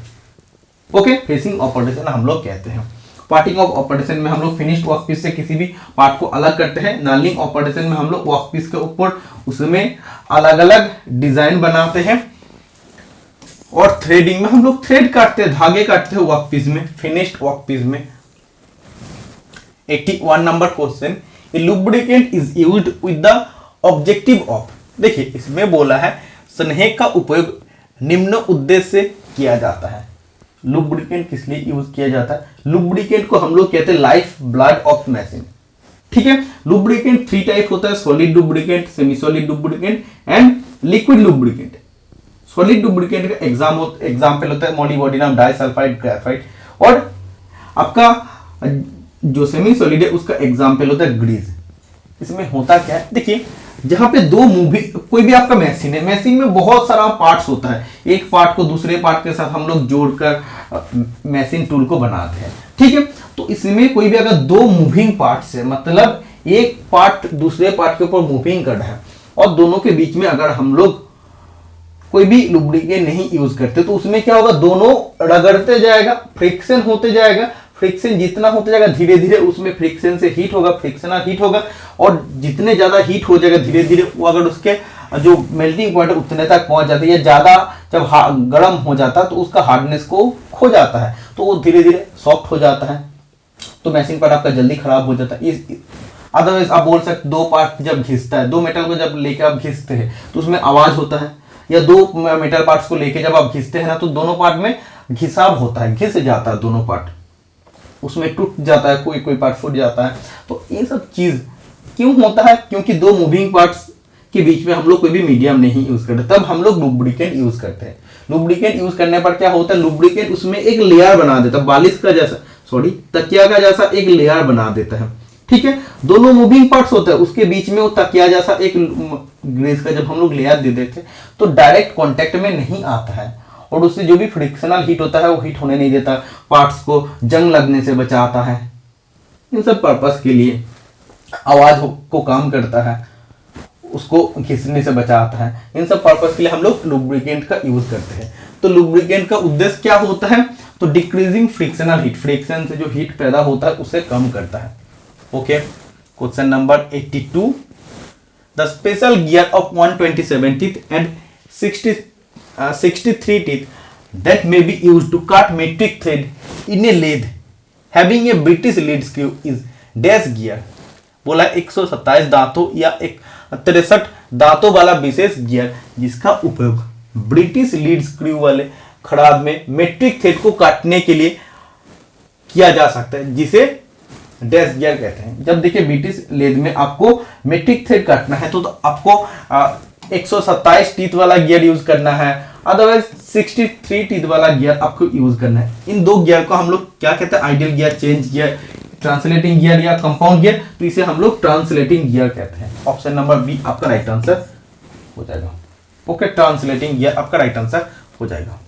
Okay, facing operation हम लोग कहते हैं। पार्टिंग ऑफ ऑपरेशन में हम लोग फिनिश्ड वर्कपीस से किसी भी पार्ट को अलग करते हैं। नर्लिंग ऑपरेशन में हम लोग वर्कपीस के ऊपर उसमें अलग अलग डिजाइन बनाते हैं, और थ्रेडिंग में हम लोग थ्रेड काटते हैं, धागे काटते हैं वर्कपीस में, फिनिश्ड वर्कपीस में। 81 number question, A lubricant is used with the objective of. देखिए इसमें बोला है स्नेह का उपयोग निम्न उद्देश्य से किया जाता है। लुब्रिकेंट किस लिए यूज किया जाता है? लुब्रिकेंट को हम लोग कहते हैं लाइफ ब्लड ऑफ मशीन। ठीक है, लुब्रिकेंट 3 टाइप होता है, solid lubricant, semi solid lubricant and liquid lubricant. Solid lubricant का एग्जाम्पल होता है मोलिब्डेनम डाइसल्फाइड, ग्रेफाइट, और आपका जो सेमी सॉलिड है उसका एग्जाम्पल होता है ग्रीस। इसमें होता क्या है? देखिए जहां पे दो मूविंग, कोई भी आपका मशीन है, मशीन में बहुत सारा पार्ट्स होता है, एक पार्ट को दूसरे पार्ट के साथ हम लोग जोड़कर मशीन टूल को बनाते हैं। ठीक है, तो इसमें कोई भी अगर दो मूविंग पार्ट्स है, मतलब एक पार्ट दूसरे पार्ट के ऊपर मूविंग कर रहा है, और दोनों के बीच में अगर हम लोग कोई भी लुब्रिकेंट नहीं यूज करते तो उसमें क्या होगा? दोनों रगड़ते जाएगा, फ्रिक्शन होते जाएगा, फ्रिक्शन जितना होता जाएगा धीरे धीरे उसमें फ्रिक्शन से हीट होगा, फ्रिक्शनल हीट होगा, और जितने ज्यादा हीट हो जाएगा धीरे धीरे वो अगर उसके जो मेल्टिंग पॉइंट उतने तक पहुंच जाता है, या ज्यादा जब गर्म हो जाता है तो उसका हार्डनेस को खो जाता है, तो वो धीरे धीरे सॉफ्ट हो जाता है, तो मशीन पार्ट आपका जल्दी खराब हो जाता है। अदरवाइज आप बोल सकते दो पार्ट जब घिसता है, दो मेटल को जब लेकर आप घिसते हैं तो उसमें आवाज होता है, या दो मेटल पार्ट्स को लेके जब आप घिसते हैं ना तो दोनों पार्ट में घिसाव होता है, घिस जाता है दोनों पार्ट, उसमें टूट जाता है, कोई कोई पार्ट फूट जाता है। तो ये सब चीज क्यों होता है? क्योंकि दो मूविंग पार्ट्स के बीच में हम लोग कोई भी मीडियम नहीं यूज करते, तब हम लोग लुब्रिकेंट यूज करते हैं। लुब्रिकेंट यूज करने पर क्या होता है? लुब्रिकेंट उसमें एक लेयर बना देता है, बालिश का जैसा, तकिया का जैसा एक लेयर बना देता है। ठीक है, दोनों मूविंग पार्ट्स होते हैं, उसके बीच में वो तकिया जैसा एक ग्रीस का जब हम लोग लेयर दे देते तो डायरेक्ट कांटेक्ट में नहीं आता है, और उससे जो भी फ्रिक्शनल हीट होता है वो हीट होने नहीं देता, पार्ट्स को जंग लगने से बचाता है। इन सब पर्पस के लिए, आवाज को कम करता है, उसको घिसने से बचाता है, इन सब पर्पस के लिए हम लोग लुब्रिकेंट का यूज करते हैं। तो लुब्रिकेंट का उद्देश्य क्या होता है, तो डिक्रीजिंग फ्रिक्शनल हीट, फ्रिक्शन से जो हीट पैदा होता है उसे कम करता है। Okay, question number 82, the special gear of 127 teeth and 63 teeth that may be used to cut metric thread in a lathe having a British lead screw is dash gear। बोला 127 दांतों या 63 दांतों वाला विशेष गियर जिसका उपयोग ब्रिटिश लीड स्क्रू वाले खड़ाद में metric thread को काटने के लिए किया जा सकता है, जिसे डैश गियर कहते हैं। जब देखिए ब्रिटिश लेद में आपको मेट्रिक थ्रेड काटना है तो आपको 127 टीथ वाला गियर यूज करना है, अदरवाइज 63 टीथ वाला गियर आपको यूज करना है। इन दो गियर को हम लोग क्या कहते हैं, ideal gear, change gear, translating gear या कंपाउंड गियर, तो इसे हम लोग ट्रांसलेटिंग गियर कहते हैं। ऑप्शन नंबर बी आपका राइट आंसर हो जाएगा। ओके, ट्रांसलेटिंग गियर आपका राइट आंसर हो जाएगा।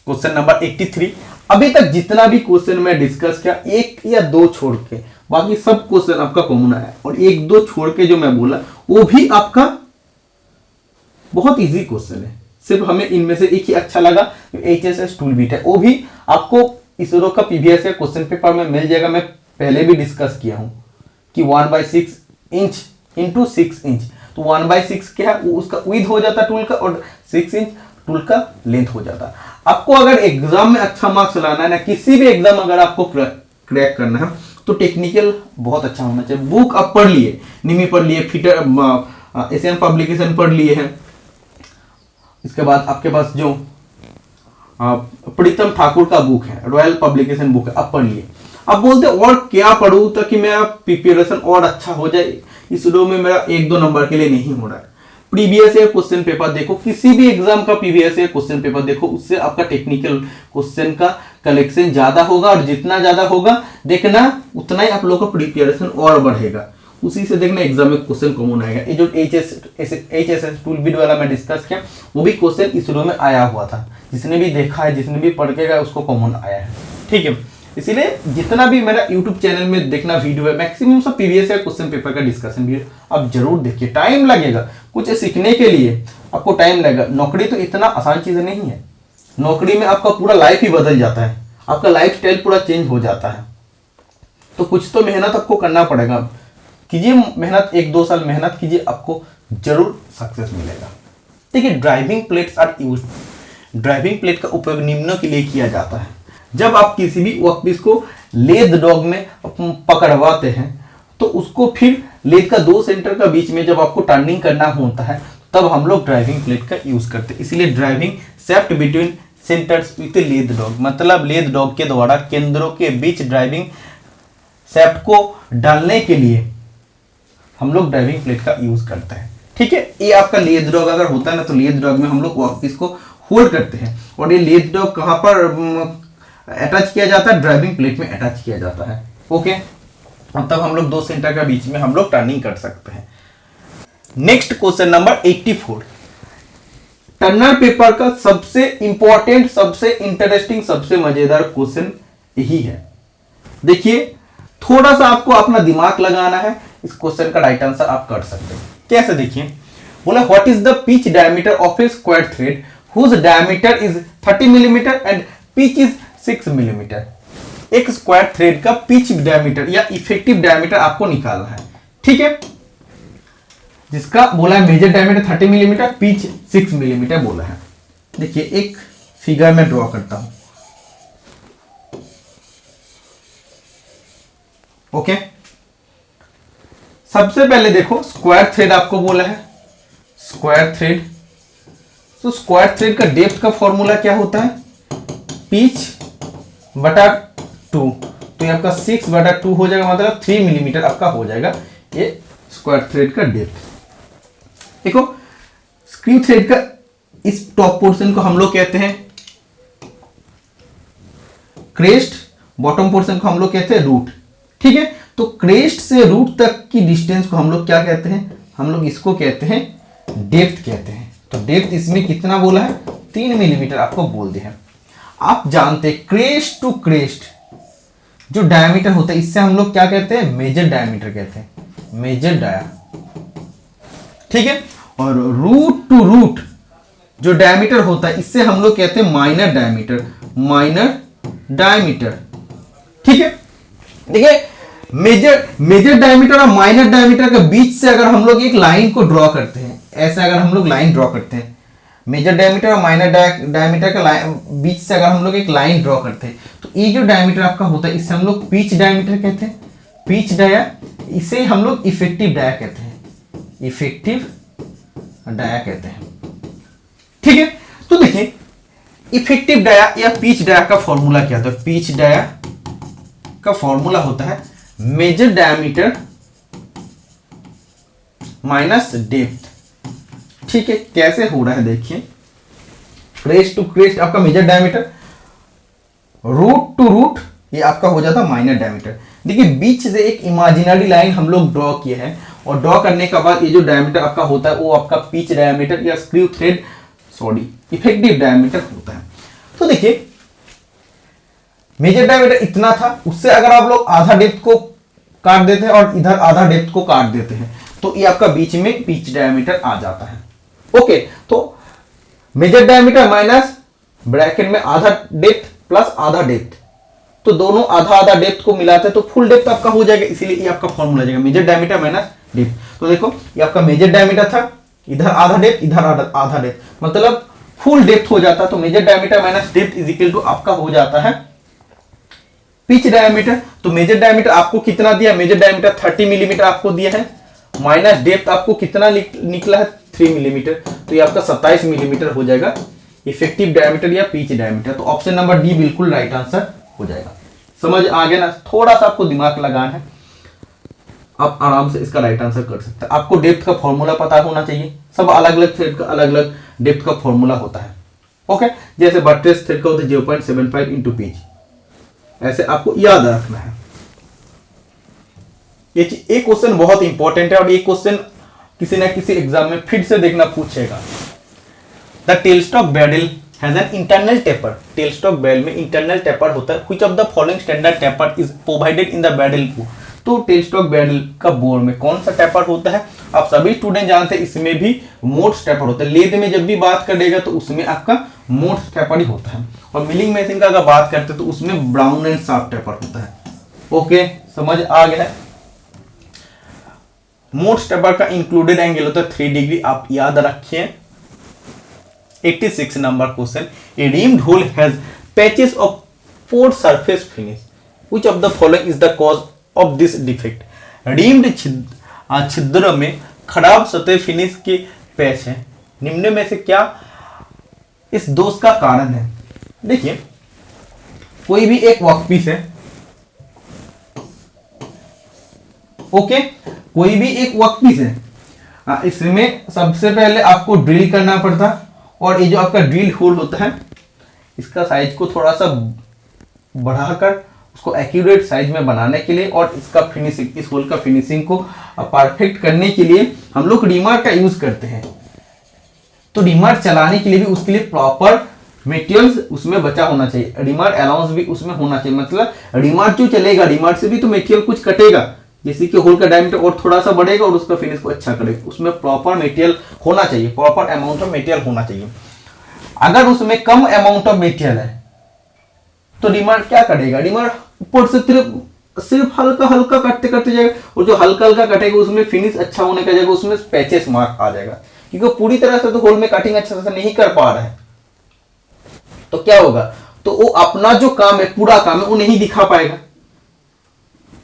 क्वेश्चन नंबर 83, अभी तक जितना भी क्वेश्चन मैं डिस्कस किया, एक या दो छोड़ के बाकी सब क्वेश्चन आपका कॉमन है, और एक दो छोड़ के जो मैं बोला वो भी आपका बहुत इजी क्वेश्चन है। सिर्फ हमें इनमें से एक ही अच्छा लगा, HSS टूल बीट है, वो भी आपको इसरो का पीवीएस या क्वेश्चन पेपर में मिल जाएगा। मैं पहले भी डिस्कस किया हूं कि 1/6 इंच इंटू 6 इंच, तो 1/6 क्या है, वो उसका विड्थ हो जाता टूल का, और 6 इंच टूल का लेंथ हो जाता। आपको अगर एग्जाम में अच्छा मार्क्स लाना है ना, किसी भी एग्जाम अगर आपको क्रैक करना है, तो टेक्निकल बहुत अच्छा होना चाहिए। बुक आप पढ़ लिए, निमी पढ़ लिए, फिटर एशियन पब्लिकेशन पढ़ लिए हैं, इसके बाद आपके पास जो प्रीतम ठाकुर का बुक है, रॉयल पब्लिकेशन बुक है, आप पढ़ लिए। अब बोलते और क्या पढ़ूं ताकि मेरा प्रिपरेशन और अच्छा हो जाए, इस वीडियो में मेरा 1-2 नंबर के लिए नहीं हो रहा है। प्रीवियस ईयर क्वेश्चन पेपर देखो, किसी भी एग्जाम का प्रीवियस ईयर क्वेश्चन पेपर देखो, उससे आपका टेक्निकल क्वेश्चन का कलेक्शन ज्यादा होगा, और जितना ज्यादा होगा देखना उतना ही आप लोगों का प्रिपरेशन और बढ़ेगा। उसी से देखना एग्जाम में क्वेश्चन कॉमन आएगा। ये जो HSS टूल बिट वाला मैं डिस्कस किया, वो भी क्वेश्चन इस वीडियो में आया हुआ था। जिसने भी देखा है, जिसने भी पढ़ के गया, उसको कॉमन आया है। ठीक है, इसीलिए जितना भी मेरा YouTube चैनल में देखना वीडियो है, मैक्सिमम सब प्रीवियस ईयर क्वेश्चन पेपर का डिस्कशन वीडियो आप जरूर देखिए। टाइम लगेगा, कुछ सीखने के लिए आपको टाइम लगेगा। नौकरी तो इतना आसान चीज नहीं है, नौकरी में आपका पूरा लाइफ ही बदल जाता है, आपका लाइफ स्टाइल पूरा चेंज हो जाता है। तो कुछ तो मेहनत आपको करना पड़ेगा, कीजिए मेहनत, 1-2 साल मेहनत कीजिए, आपको जरूर सक्सेस मिलेगा। देखिए, driving plates are used. Driving plate का उपयोग निम्नों के लिए किया जाता है। जब आप किसी भी वर्कपीस को लेद डॉग में पकड़वाते हैं, तो उसको फिर लेद का 2 सेंटर का बीच में जब आपको टर्निंग करना होता है, तब हम लोग ड्राइविंग प्लेट का यूज करते हैं। इसलिए driving shaft between centres with lathe dog, मतलब लेद डॉग के द्वारा केंद्रों के बीच ड्राइविंग सेफ्ट को डालने के लिए हम लोग ड्राइविंग प्लेट का यूज करते हैं। ठीक है, ये आपका लेद डॉग अगर होता है ना, तो लेद डॉग में हम लोग वर्कपीस को होल्ड करते हैं, और ये लेद डॉग कहां पर अटैच किया जाता है, ड्राइविंग प्लेट में अटैच किया जाता है। ओके, तब हम लोग 2 सेंटर का बीच में हम लोग टर्निंग कर सकते हैं। Next question number 84, Turner paper का सबसे इंपॉर्टेंट, सबसे इंटरेस्टिंग, सबसे मजेदार क्वेश्चन यही है। देखिए, थोड़ा सा आपको अपना दिमाग लगाना है, इस क्वेश्चन का राइट आंसर आप कर सकते हैं। कैसे देखिए, बोला what is the pitch diameter of a square thread whose diameter is 30 millimetre and pitch is 6 millimetre. एक स्क्वायर थ्रेड का पिच डायमीटर या इफेक्टिव डायमीटर आपको निकालना है। ठीक है, जिसका बोला है major diameter 30 millimetre, pitch 6 millimetre बोला है। देखिए, एक फिगर में ड्रॉ करता हूं। ओके, सबसे पहले देखो, स्क्वायर थ्रेड आपको बोला है, स्क्वायर थ्रेड। तो स्क्वायर थ्रेड का डेप्थ का फॉर्मूला क्या होता है, पिच बटा 2, तो ये आपका 6/2 हो जाएगा, मतलब 3 मिलीमीटर आपका हो जाएगा ये स्क्वायर थ्रेड का डेप्थ। देखो, स्क्रू थ्रेड का इस टॉप पोर्शन को हम लोग कहते हैं क्रेस्ट, बॉटम पोर्शन को हम लोग कहते हैं रूट। ठीक है, तो क्रेस्ट से रूट तक की डिस्टेंस को हम लोग क्या कहते हैं, हम लोग इसको कहते हैं डेप्थ कहते हैं। तो डेप्थ इसमें कितना बोला है, 3 मिलीमीटर आपको बोल दिया है। आप जानते हैं क्रेस्ट टू क्रेस्ट जो डायमीटर होता है इससे हम लोग क्या कहते हैं, मेजर डायमीटर कहते हैं, मेजर डाया, ठीक है। और रूट टू रूट जो डायमीटर होता है इससे हम लोग कहते हैं माइनर डायमीटर, माइनर डायमीटर, ठीक है। देखिए मेजर डायमीटर और माइनर डायमीटर के बीच से अगर हम लोग एक लाइन को ड्रॉ करते हैं, ऐसे अगर हम लोग लाइन ड्रॉ करते हैं, मेजर डायमीटर और माइनर डायमीटर के बीच से अगर हम लोग एक लाइन ड्रॉ करते हैं, तो ये जो डायमीटर आपका होता है इसे हम लोग पिच डायमीटर कहते हैं, पिच डाया, इसे हम लोग इफेक्टिव डाया कहते हैं, इफेक्टिव डाया कहते हैं, ठीक है। तो देखिए इफेक्टिव डाया या पिच डाया का फॉर्मूला क्या होता है, पिच डाया का फॉर्मूला होता है मेजर डायमीटर माइनस डेप्थ, ठीक है। कैसे हो रहा है देखिए, क्रेस्ट टू क्रेस्ट आपका major diameter, root to root ये आपका हो जाता है माइनर डायमीटर। देखिए बीच से एक इमेजिनरी लाइन हम लोग ड्रॉ किए हैं और ड्रॉ करने के बाद ये जो डायमीटर आपका होता है वो आपका पिच डायमीटर या स्क्रू थ्रेड इफेक्टिव डायमीटर होता है। तो देखिए मेजर डायमीटर इतना था, उससे अगर आप लोग आधा डेप्थ को काट देते हैं और इधर आधा डेप्थ को काट देते हैं तो ये आपका बीच में पिच डायमीटर आ जाता है। ओके, तो मेजर डायमीटर माइनस ब्रैकेट में आधा डेप्थ प्लस आधा डेप्थ, तो दोनों आधा आधा डेप्थ को मिलाते हैं तो फुल डेप्थ आपका हो जाएगा, इसीलिए ये आपका फॉर्मूला जाएगा मेजर डायमीटर माइनस डेप्थ। तो देखो ये आपका मेजर डायमीटर था, इधर आधा डेप्थ इधर आधा डेप्थ, मतलब फुल डेप्थ हो जाता है। तो major diameter minus depth is equal to आपका हो जाता है पिच डायमीटर। तो मेजर डायमीटर आपको कितना दिया, मेजर डायमीटर 30 मिलीमीटर आपको दिया है, माइनस डेप्थ आपको कितना निकला है 3 मिलीमीटर, तो ये आपका 27 मिलीमीटर हो जाएगा इफेक्टिव डायमीटर या पिच डायमीटर। तो ऑप्शन नंबर डी बिल्कुल राइट आंसर हो जाएगा। समझ आ गया ना, थोड़ा सा आपको दिमाग लगाना है, आप आराम से इसका राइट आंसर कर सकते हैं। आपको डेप्थ का फॉर्मूला पता होना चाहिए, सब अलग अलग थ्रेड का अलग अलग डेप्थ का फॉर्मूला होता है। ओके, जैसे बट्रेस थ्रेड का होता है 0.75 इंटू पिच, ऐसे आपको याद रखना है। ये क्वेश्चन बहुत इंपॉर्टेंट है और ये क्वेश्चन किसी ना किसी एग्जाम में फिर से देखना पूछेगा। The tailstock barrel has an internal taper, tailstock barrel में इंटरनल टेपर होता है। Which of the following standard taper is provided in the barrel को, तो टेलस्टॉक बैरल का बोर में कौन सा टेपर होता है, आप सभी स्टूडेंट जानते हैं इसमें भी मोट्स टेपर होता है। लेद में जब भी बात करेगा तो उसमें आपका मोट्स टेपर ही होता है, और मिलिंग मशीन का अगर बात करते हैं तो उसमें ब्राउन एंड शार्प टेपर होता है। ओके, समझ आ गया है। मोट्स टेपर का इंक्लूडेड एंगल होता है 3 डिग्री, आप याद रखिए। 86 number question, a reamed hole has patches of poor surface finish, which of the following is the cause of this defect. Reamed छिद्र में खराब सतह फिनिश के पैच हैं, निम्न में से क्या इस दोष का कारण है। देखिए कोई भी एक वर्कपीस है, ओके, कोई भी एक वर्कपीस है, इसमें सबसे पहले आपको ड्रिल करना पड़ता, और ये जो आपका ड्रिल होल होता है इसका साइज को थोड़ा सा बढ़ाकर उसको एक्यूरेट साइज में बनाने के लिए और इसका फिनिशिंग, इस होल का फिनिशिंग को परफेक्ट करने के लिए हम लोग रिमार का यूज करते हैं। तो रिमार चलाने के लिए भी उसके लिए प्रॉपर मेटेरियल्स उसमें बचा होना चाहिए, रिमार अलाउंस भी उसमें होना चाहिए। मतलब रिमार जो चलेगा, रिमार से भी तो मेटेरियल कुछ कटेगा, जैसे कि होल का डायमीटर और थोड़ा सा बढ़ेगा और उसका फिनिश को अच्छा करेगा, उसमें प्रॉपर मेटेरियल होना चाहिए, प्रॉपर अमाउंट ऑफ मेटेरियल होना चाहिए। अगर उसमें कम अमाउंट ऑफ मेटेरियल है तो रिमार क्या करेगा, रिमार ऊपर से सिर्फ हल्का हल्का काटते काटते जाएगा, और जो हल्का हल्का कटेगा उसमें फिनिश अच्छा होने का जाएगा, उसमें पैचेस मार्क आ जाएगा, क्योंकि पूरी तरह से तो होल में कटिंग अच्छा से नहीं कर पा रहा है। तो क्या होगा, तो वो अपना जो काम है, पूरा काम है, वो नहीं दिखा पाएगा।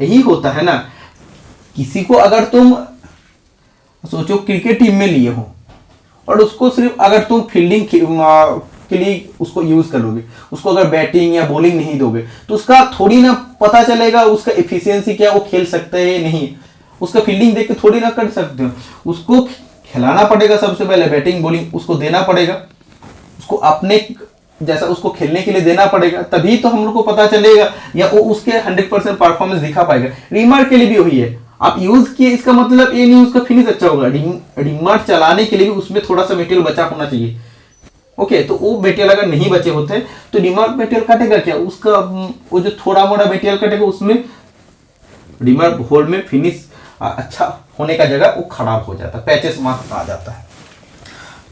यही होता है ना, किसी को अगर तुम सोचो क्रिकेट टीम में लिए हो और उसको सिर्फ अगर तुम फील्डिंग के लिए उसको यूज करोगे, उसको अगर बैटिंग या बॉलिंग नहीं दोगे तो उसका थोड़ी ना पता चलेगा उसका एफिशिएंसी क्या, वो खेल सकता है या नहीं। उसका फील्डिंग देख के थोड़ी ना कर सकते हो, उसको खिलाना पड़ेगा, सबसे पहले बैटिंग बॉलिंग उसको देना पड़ेगा, उसको अपने जैसा उसको खेलने के लिए देना पड़ेगा, तभी तो हम लोग को पता चलेगा या वो उसके 100% परफॉर्मेंस दिखा पाएगा। रिमार के लिए भी वही है, आप यूज किए इसका मतलब ये नहीं उसका फिनिश अच्छा होगा, रिमार चलाने के लिए भी उसमें थोड़ा सा मटेरियल बचा होना चाहिए। ओके, तो वो मटेरियल अगर नहीं बचे होते तो रिमार्क मटेरियल काटेगा क्या, उसका वो जो थोड़ा मोड़ा मटेरियल कटेगा उसमें रिमार्क होल में फिनिश अच्छा होने का जगह वो खराब हो जाता है, पैचेस मार्क आ जाता है।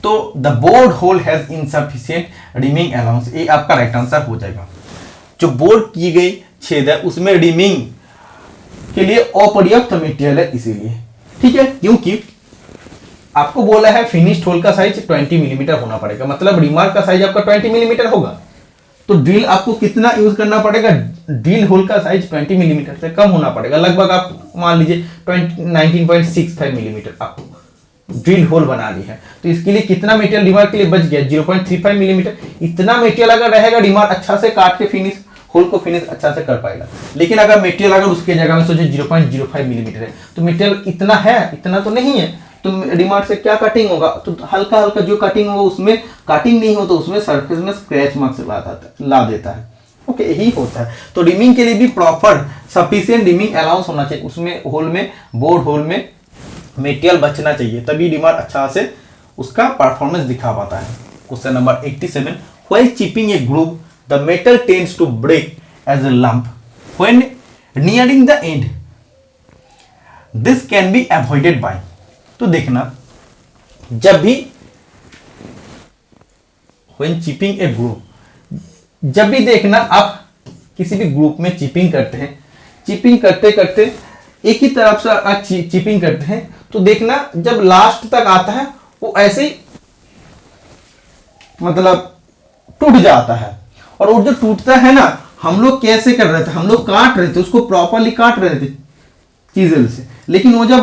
तो the bored hole has insufficient reaming allowance, ये आपका राइट आंसर हो जाएगा। जो बोर्ड की गई छेद है उसमें रिमिंग के लिए अपर्याप्त मटेरियल है इसीलिए, ठीक है, क्योंकि आपको बोला है फिनिश्ड होल का साइज 20 मिलीमीटर होना पड़ेगा, मतलब रिमार्क का साइज आपका 20 मिलीमीटर होगा, तो ड्रिल आपको कितना यूज करना पड़ेगा, ड्रिल होल का साइज 20 मिलीमीटर से कम होना पड़ेगा, लगभग आप मान लीजिए 19.65 मिलीमीटर आपको ड्रिल होल बना ली है, तो इसके लिए कितना मटेरियल रिमार्क के लिए बच गया, 0.35 मिलीमीटर। इतना मटेरियल अगर रहेगा रिमार्क अच्छा से काट के फिनिश होल को फिनिश अच्छा से कर पाएगा। लेकिन अगर मटेरियल अगर उसके जगह में सोचिए 0.05 मिलीमीटर है, तो मटेरियल इतना है, इतना तो नहीं है, तो रिमार्क से क्या कटिंग होगा, तो हल्का हल्का जो कटिंग होगा उसमें कटिंग नहीं हो तो उसमें सरफेस में स्क्रैच मार्क्स ला देता है। ओके, यही होता है। तो रिमिंग के लिए भी प्रॉपर सफिशिएंट रिमिंग अलाउंस होना चाहिए, उसमें होल में बोर्ड होल में मटेरियल बचना चाहिए, तभी रिमार्क अच्छा से उसका परफॉर्मेंस दिखा पाता है। Question number 87, while chipping a groove the metal tends to break as a lump when nearing the end, this can be avoided by. तो देखना, जब भी व्हेन चिपिंग ए ग्रूव, जब भी देखना आप किसी भी ग्रुप में चिपिंग करते हैं, चिपिंग करते करते एक ही तरफ से चिपिंग करते हैं, तो देखना जब लास्ट तक आता है वो ऐसे ही मतलब टूट जाता है। और वो जो टूटता है ना, हम लोग कैसे कर रहे थे, हम लोग काट रहे थे उसको, प्रॉपरली काट रहे थे चीजल से, लेकिन वो जब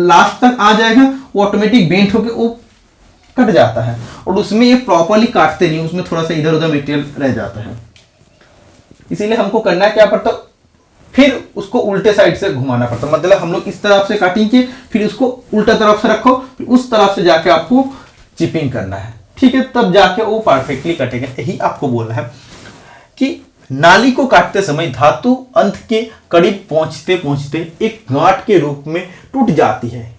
लास्ट तक आ जाएगा वो ऑटोमेटिक बेंट होके वो कट जाता है, और उसमें ये प्रॉपरली काटते नहीं, उसमें थोड़ा सा इधर उधर मटेरियल रह जाता है। इसीलिए हमको करना क्या पड़ता, फिर उसको उल्टे साइड से घुमाना पड़ता, मतलब हम लोग इस तरफ से काटिंग किए, फिर उसको उल्टा तरफ से रखो, फिर उस तरफ से जाके आपको चिपिंग करना है, ठीक है, तब जाके वो परफेक्टली कटेगा। यही आपको बोला है कि नाली को काटते समय धातु अंत के करीब पहुंचते पहुंचते एक गांठ के रूप में टूट जाती है,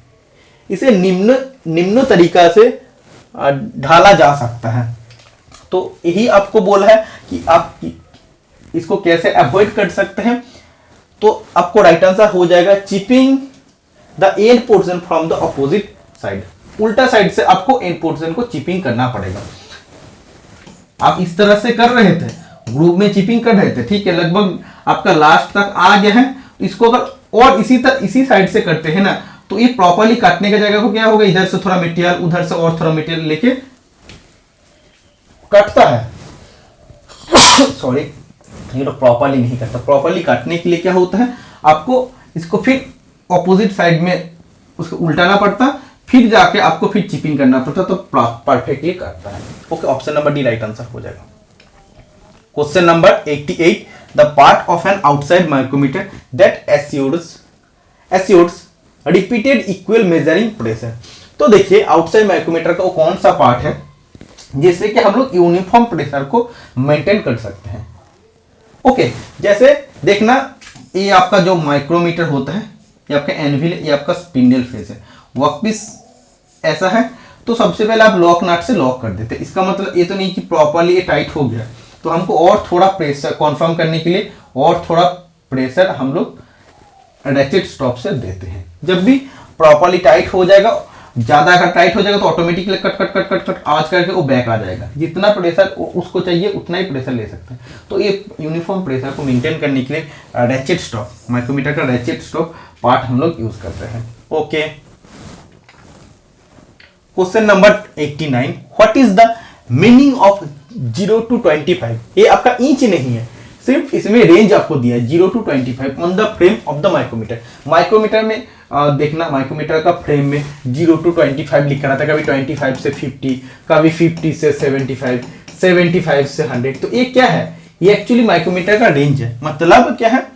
इसे निम्न तरीका से ढाला जा सकता है। तो यही आपको बोला है कि आप इसको कैसे अवॉइड कर सकते हैं, तो आपको राइट आंसर हो जाएगा chipping the end portion from the opposite side, उल्टा साइड से आपको एंड पोर्शन को चिपिंग करना पड़ेगा। आप इस तरह से कर रहे थे, ग्रुप में चिपिंग कर रहे थे, ठीक है, लगभग आपका लास्ट तक आ गया है, इसको अगर और इसी साइड से करते हैं ना, तो ये प्रॉपरली काटने का जगह को क्या होगा, इधर से थोड़ा मटेरियल उधर से और थोड़ा मटेरियल लेके काटता है सॉरी, ये तो प्रॉपरली नहीं करता। प्रॉपरली काटने के लिए क्या होता है, आपको इसको फिर ऑपोजिट साइड में उसको उल्टाना पड़ता, फिर जाके आपको फिर चिपिंग करना पड़ता, तो परफेक्टली काटता है। Okay, option number D right answer हो जाएगा। Question number 88, the part of an outside micrometer that assures repeated equal measuring pressure. तो देखिए, आउटसाइड माइक्रोमीटर का वो कौन सा पार्ट है जिससे कि हम लोग यूनिफॉर्म प्रेशर को मेंटेन कर सकते हैं। ओके, जैसे देखना, ये आपका जो माइक्रोमीटर होता है, ये आपका एनविल, ये आपका स्पिंडल फेस है, वर्कपीस ऐसा है, तो सबसे पहले आप लॉक नट से लॉक कर देते हैं। इसका मतलब ये तो नहीं कि प्रॉपरली ये टाइट हो गया, तो हमको और थोड़ा प्रेशर कॉन्फर्म करने के लिए और थोड़ा प्रेशर हम लोग रैचेट स्टॉप से देते हैं। जब भी प्रॉपरली टाइट हो जाएगा, ज्यादा अगर टाइट हो जाएगा तो automatically cut cut cut cut cut आवाज करके वो बैक आ जाएगा, जितना प्रेशर उसको चाहिए उतना ही प्रेशर ले सकते हैं। तो ये यूनिफॉर्म प्रेशर को मेंटेन करने के लिए रैचेट स्टॉप, माइक्रोमीटर का रैचेट स्टॉप पार्ट हम लोग यूज करते हैं। Okay, question number 89, what is the meaning of 0 to 25। ये आपका इंच नहीं है, सिर्फ इसमें रेंज आपको दिया है 0 to 25 on the frame of the micrometer. Micrometer में देखना, माइक्रोमीटर का फ्रेम में 0 to 25 लिखा रहता है, कभी 25 से 50, कभी 50 से 75, 75 से 100। तो ये क्या है, ये एक्चुअली माइक्रोमीटर का रेंज है, मतलब क्या है,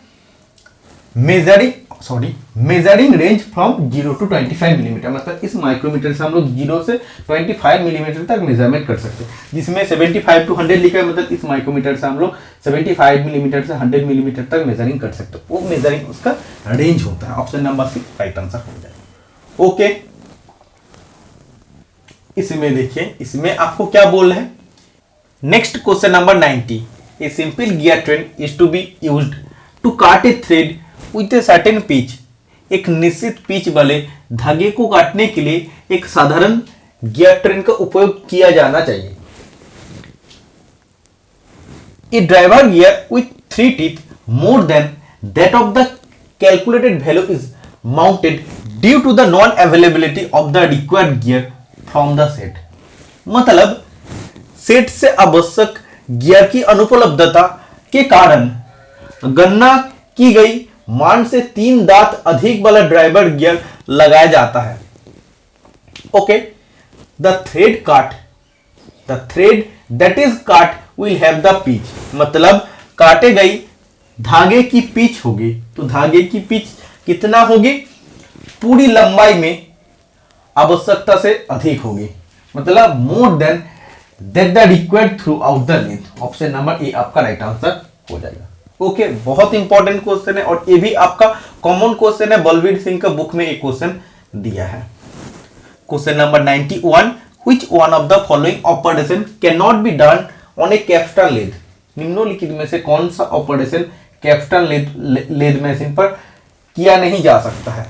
measuring range from 0 to 25 millimetre. मतलब इस माइक्रोमीटर से हम लोग 0 से 25 मिलीमीटर तक मेजरमेंट कर सकते हैं, जिसमें 75 to 100 लिखा है, मतलब इस माइक्रोमीटर से हम लोग 75 मिलीमीटर से 100 मिलीमीटर तक मेजरिंग कर सकते हैं। वो मेजरिंग उसका रेंज होता है। ऑप्शन नंबर 6 राइट आंसर हो जाएगा। ओके, इसमें देखिए, इसमें आपको क्या बोल रहे हैं। Next question number 90, a simple gear train is to be used to cut a thread with a certain pitch. एक निश्चित पिच वाले धागे को काटने के लिए एक साधारण गियर ट्रेन का उपयोग किया जाना चाहिए। A driver gear with 3 teeth more than that of the calculated value is mounted due to the non availability of the required gear from the set। मतलब सेट से आवश्यक गियर की अनुपलब्धता के कारण गणना की गई मान से 3 दांत अधिक वाला ड्राइवर गियर लगाया जाता है। Okay, the thread that is काट विल हैव द पिच। मतलब काटे गई धागे की पिच होगी, तो धागे की पिच कितना होगी, पूरी लंबाई में आवश्यकता से अधिक होगी, मतलब more than that the required through out the length. Option number ए आपका राइट आंसर हो जाएगा। ओके, बहुत इंपॉर्टेंट क्वेश्चन है और ये भी आपका कॉमन क्वेश्चन है, बलवीर सिंह का बुक में एक क्वेश्चन दिया है। Question number 91, which one of the following operation can not be done on a capstan lathe. निम्नलिखित में से कौन सा ऑपरेशन कैप्स्टन लेथ मशीन पर किया नहीं जा सकता है।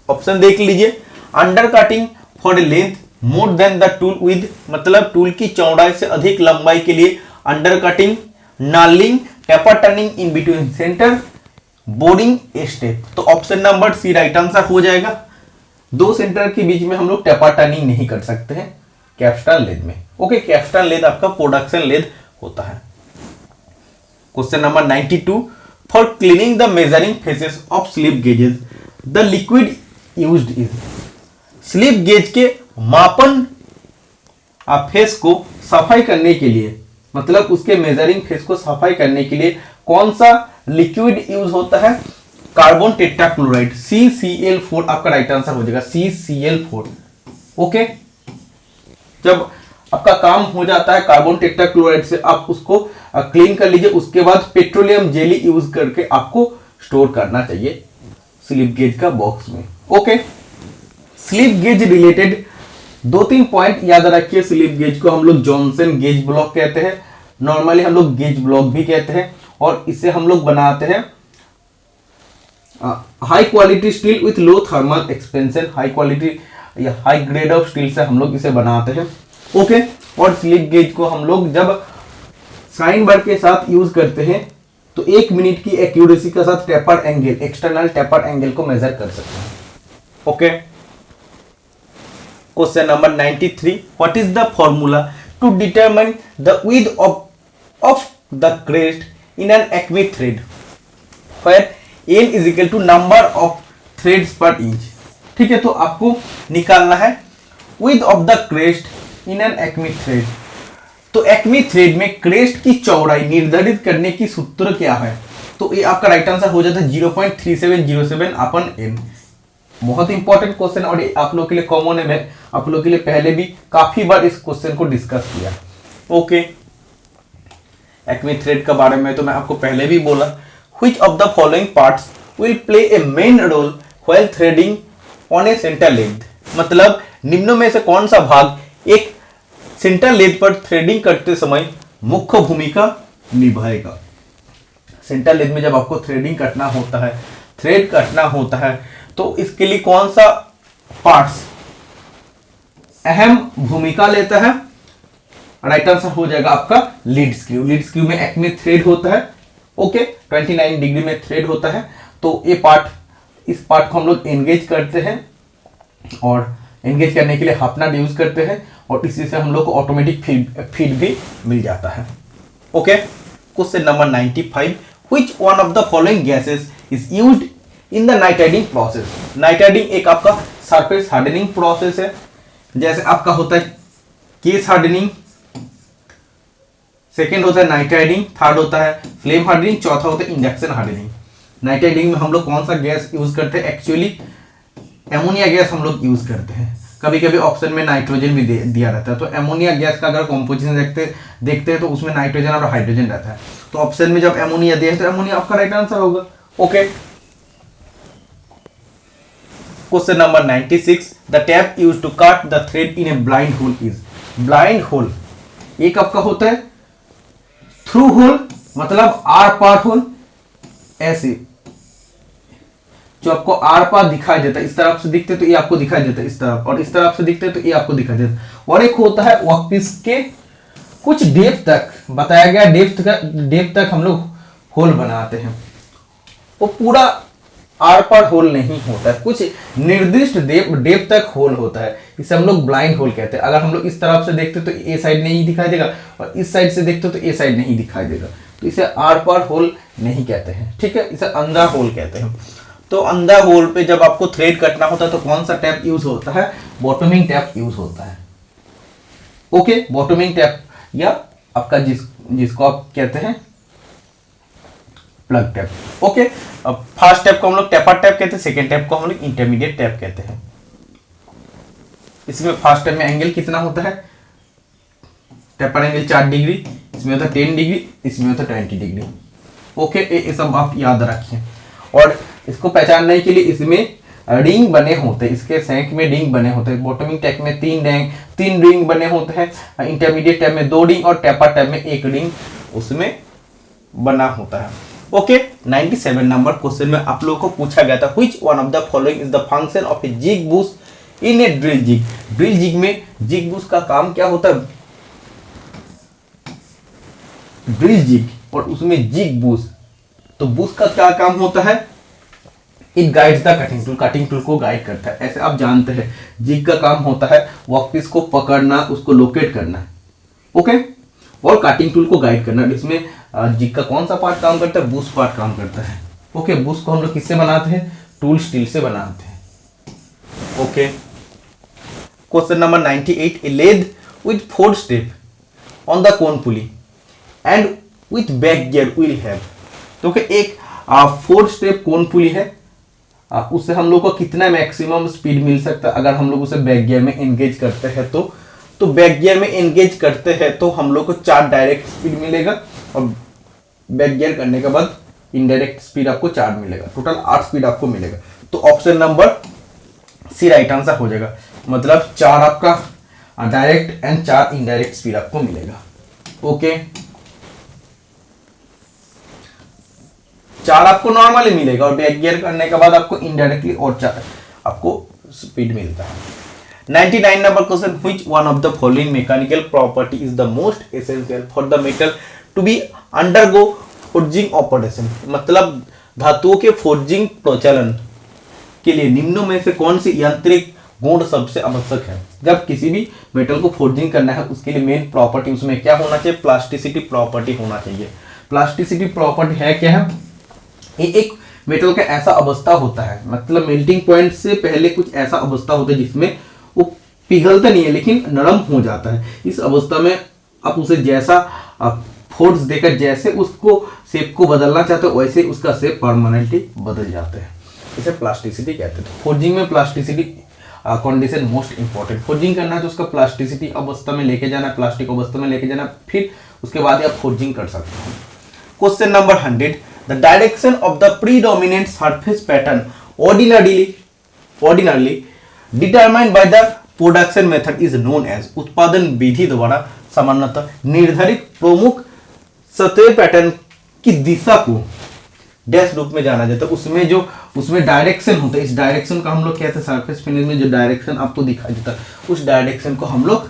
ऑप्शन देख लीजिए, under cutting for a length more than the tool width, मतलब टूल की चौड़ाई से अधिक लंबाई के लिए under cutting, knurling, taper turning in between centre, boring a step. तो option number C right answer हो जाएगा। 2 सेंटर के बीच में हम लोग टेपर टर्निंग नहीं कर सकते हैं कैप्स्टन लेथ में। ओके, कैप्स्टन लेथ आपका प्रोडक्शन लेथ होता है। Question number 92, for cleaning the measuring faces of slip gauges the liquid used is. Slip gauge के मापन फेस को सफाई करने के लिए, मतलब उसके मेजरिंग फेस को सफाई करने के लिए कौन सा लिक्विड यूज होता है, कार्बन टेट्राक्लोराइड, CCl4 आपका राइट आंसर हो जाएगा, CCl4। ओके, जब आपका काम हो जाता है कार्बन टेट्राक्लोराइड से, आप उसको क्लीन कर लीजिए, उसके बाद पेट्रोलियम जेली यूज करके आपको स्टोर करना चाहिए स्लिप गेज का बॉक्स में। Okay, slip gauge related 2-3 point याद रखिए। स्लिप गेज को हम लोग जॉनसन गेज ब्लॉक कहते हैं, नॉर्मली हम लोग गेज ब्लॉक भी कहते हैं, और इसे हम लोग बनाते हैं high quality steel with low thermal expansion. High quality या हाई ग्रेड ऑफ स्टील से हम लोग इसे बनाते हैं। ओके, और स्लिप गेज को हम लोग जब साइन बार के साथ यूज करते हैं तो 1 मिनट की एक्यूरेसी के साथ taper angle, external taper angle को मेजर कर सकते हैं। Okay, question number 93, what is the formula to determine the width of the crest in an acme thread where n is equal to number of threads per inch. ठीक है, तो आपको निकालना है width of the crest in an acme thread. तो acme thread में crest की चौड़ाई निर्धारित करने की सूत्र क्या है, तो ये आपका राइट आंसर हो जाता है 0.3707 अपन n। बहुत इंपॉर्टेंट क्वेश्चन और ये आप लोग के लिए कॉमन है, मैं आप लोग के लिए पहले भी काफी बार इस क्वेश्चन को डिस्कस किया। ओके, एक्मे थ्रेड के बारे में तो मैं आपको पहले भी बोला, which of the following parts will play a main role while threading on a centre lathe. मतलब निम्नों में से कौन सा भाग एक सेंटर लेंथ पर थ्रेडिंग करते समय मुख्य भूमिका निभाएगा। सेंटर लेंथ में जब आपको थ्रेडिंग करना होता है, थ्रेड कटना होता है, तो इसके लिए कौन सा पार्ट्स अहम भूमिका लेता है, राइट आंसर हो जाएगा आपका लीड स्क्रू। लीड स्क्रू में एक्मे थ्रेड होता है। ओके, 29 डिग्री में थ्रेड होता है, तो ये पार्ट, इस पार्ट को हम लोग एंगेज करते हैं और एंगेज करने के लिए हाफ नट यूज करते हैं और इसी से हम लोग को ऑटोमेटिक फीड भी मिल जाता है। Okay, question number 95, which one of the following gases is used in the nitriding process. Nitriding एक आपका सरफेस हार्डनिंग प्रोसेस है, जैसे आपका होता है केस हार्डनिंग, सेकेंड होता है नाइट्राइडिंग, थर्ड होता है फ्लेम हार्डनिंग, चौथा होता है इंडक्शन हार्डनिंग। नाइट्राइडिंग में हम लोग कौन सा गैस यूज करते हैं, एक्चुअली एमोनिया गैस हम लोग यूज करते हैं। कभी कभी ऑप्शन में नाइट्रोजन भी दिया रहता है, तो एमोनिया गैस का अगर कॉम्पोजिशन देखते हैं तो उसमें नाइट्रोजन और हाइड्रोजन रहता है, तो ऑप्शन में जब एमोनिया दिया है तो एमोनिया आपका राइट आंसर होगा। Okay, question number 96, the tap use to cut the thread in a blind hole is. Blind hole एक आपका होता है थ्रू होल, मतलब आर पार होल, ऐसे जो आपको आर पार दिखाई देता है, इस तरफ से दिखते तो ये आपको दिखाई देता है इस तरफ, और इस तरफ से दिखते तो ये आपको दिखाई देता है। और एक होता है वर्कपीस के कुछ डेप्थ तक, बताया गया डेप्थ तक हम लोग होल बनाते हैं, वो पूरा आर पार होल नहीं होता है, कुछ निर्दिष्ट डेप्थ तक होल होता है, इसे हम लोग ब्लाइंड होल कहते हैं। अगर हम लोग इस तरफ से देखते तो ए साइड नहीं दिखाई देगा, और इस साइड से देखते तो ए साइड नहीं दिखाई देगा, तो इसे आर पार होल नहीं कहते हैं, ठीक है, इसे अंधा होल कहते हैं। तो अंधा होल पे जब आपको थ्रेड कटना होता है तो कौन सा टैप यूज होता है? बॉटमिंग टैप यूज होता है। ओके, बॉटमिंग टैप या आपका जिसको आप कहते हैं प्लग टैप। ओके, अब फर्स्ट टैप को हम लोग टेपर टैप कहते हैं, सेकेंड टैप को हम लोग इंटरमीडिएट टैप कहते हैं। इसमें फर्स्ट टैप में एंगल कितना होता है? टेपर एंगल 4 डिग्री, इसमें होता है 10 डिग्री, इसमें होता है 20 डिग्री। ओके, ये सब आप याद रखिए। और इसको पहचानने के लिए इसमें रिंग बने होते हैं, इसके सैंक में रिंग बने होते हैं। बॉटमिंग टैप में 3 रिंग बने होते हैं, इंटरमीडिएट टैप में 2 रिंग, और टेपर टैप में 1 रिंग उसमें बना होता है। ओके, 97 नंबर क्वेश्चन में आप लोगों को पूछा गया था, which one of the following is the function of a jig boost in a drill jig. Drill jig में जिग बूस्ट का काम क्या होता है? ड्रिल जिग और उसमें जिग बूस्ट, तो बूस्ट का क्या काम होता है? It guides the cutting tool, cutting tool को गाइड करता है। ऐसे आप जानते हैं जिग का काम होता है वर्कपीस को पकड़ना, उसको लोकेट करना, ओके, और कटिंग टूल को गाइड करना। इसमें जिग का कौन सा पार्ट काम करता है? बूस्ट पार्ट काम करता है। ओके, बूस्ट को हम लोग किससे बनाते हैं? टूल स्टील से बनाते हैं। Okay, question number 98, a lathe with 4 step on the cone pulley and with back gear will have. तो एक 4 स्टेप कोन पुली है, उससे हम लोग को कितना मैक्सिमम स्पीड मिल सकता है अगर हम लोग उसे बैक गियर में एंगेज करते हैं तो बैक गियर में एंगेज करते हैं तो हम लोग को 4 डायरेक्ट स्पीड मिलेगा, और बैक गियर करने के बाद इनडायरेक्ट स्पीड आपको 4 मिलेगा, टोटल 8 स्पीड आपको मिलेगा। तो option number C right answer हो जाएगा, मतलब 4 आपका डायरेक्ट एंड 4 इनडायरेक्ट स्पीड आपको मिलेगा। ओके, 4 आपको नॉर्मली मिलेगा और बैक गियर करने के बाद आपको इनडायरेक्टली और 4 आपको स्पीड मिलता है। 99 number question, which one of the following mechanical property is the most essential for the metal to be undergo forging operation. मतलब धातुओं के फोर्जिंग प्रचलन के लिए निम्नों में से कौन सी यांत्रिक गुण सबसे आवश्यक है? जब किसी भी मेटल को फोर्जिंग करना है उसके लिए मेन प्रॉपर्टी उसमें क्या होना चाहिए? प्लास्टिसिटी प्रॉपर्टी होना चाहिए। प्लास्टिसिटी प्रॉपर्टी है क्या है? ये एक मेटल का ऐसा अवस्था होता है, मतलब मेल्टिंग पॉइंट से पहले कुछ ऐसा अवस्था होता है जिसमें वो पिघलता नहीं है लेकिन नरम हो जाता है। इस अवस्था में आप उसे जैसा फोर्स देकर जैसे उसको शेप को बदलना चाहते हो वैसे उसका शेप परमानेंटली बदल जाता है, इसे प्लास्टिसिटी कहते हैं। फोर्जिंग में plasticity condition most important. Forging करना है तो उसका प्लास्टिसिटी अवस्था में लेके जाना, प्लास्टिक अवस्था में लेके जाना, फिर उसके बाद आप फोर्जिंग कर सकते हो। Question number 100, the direction of the predominant surface pattern ordinarily determined by the production method is known as। उत्पादन विधि द्वारा सामान्यतः निर्धारित प्रमुख सतह पैटर्न की दिशा को डैश रूप में जाना जाता है। उसमें डायरेक्शन होता है, इस डायरेक्शन का हम लोग कहते हैं सरफेस फिनिश में जो डायरेक्शन आपको दिखाई देता है उस डायरेक्शन को हम लोग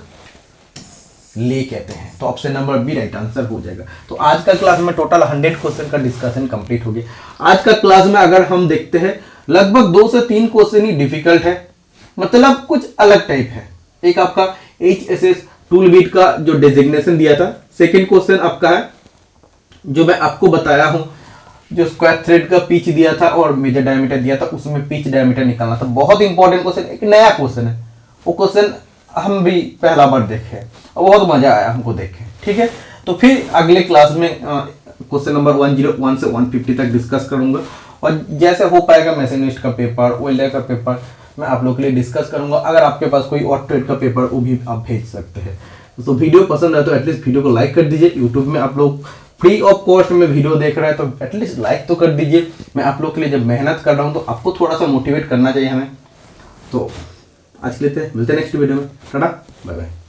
ले कहते हैं। तो option number B right answer हो जाएगा। तो आज का क्लास में टोटल 100 क्वेश्चन का डिस्कशन कंप्लीट हो गया। आज का क्लास में अगर हम देखते हैं लगभग 2 से 3 क्वेश्चन ही डिफिकल्ट है, मतलब कुछ अलग टाइप है। एक आपका HSS टूल बिट का जो डेजिग्नेशन दिया था, सेकेंड क्वेश्चन आपका है जो मैं आपको बताया हूं जो स्क्वायर थ्रेड का पिच दिया था और मेजर डायमीटर दिया था, उसमें पिच डायमीटर निकालना था। बहुत इंपॉर्टेंट क्वेश्चन, एक नया क्वेश्चन है, वो क्वेश्चन हम भी पहला बार देखे और बहुत मजा आया हमको देखे। ठीक है, तो फिर अगले क्लास में क्वेश्चन नंबर 101 से 150 तक डिस्कस करूंगा, और जैसे हो पाएगा मैसेनिस्ट का पेपर, वेल्डर का पेपर मैं आप लोग के लिए डिस्कस करूंगा। अगर आपके पास कोई और ट्रेड का पेपर वो भी आप भेज सकते हैं। तो वीडियो पसंद है तो एटलीस्ट वीडियो को लाइक कर दीजिए। यूट्यूब में आप लोग फ्री ऑफ कॉस्ट में वीडियो देख रहे हैं तो एटलीस्ट लाइक तो कर दीजिए। मैं आप लोग के लिए जब मेहनत कर रहा हूँ तो आपको थोड़ा सा मोटिवेट करना चाहिए हमें। तो आज के लिए मिलते हैं नेक्स्ट वीडियो में। Tata bye bye.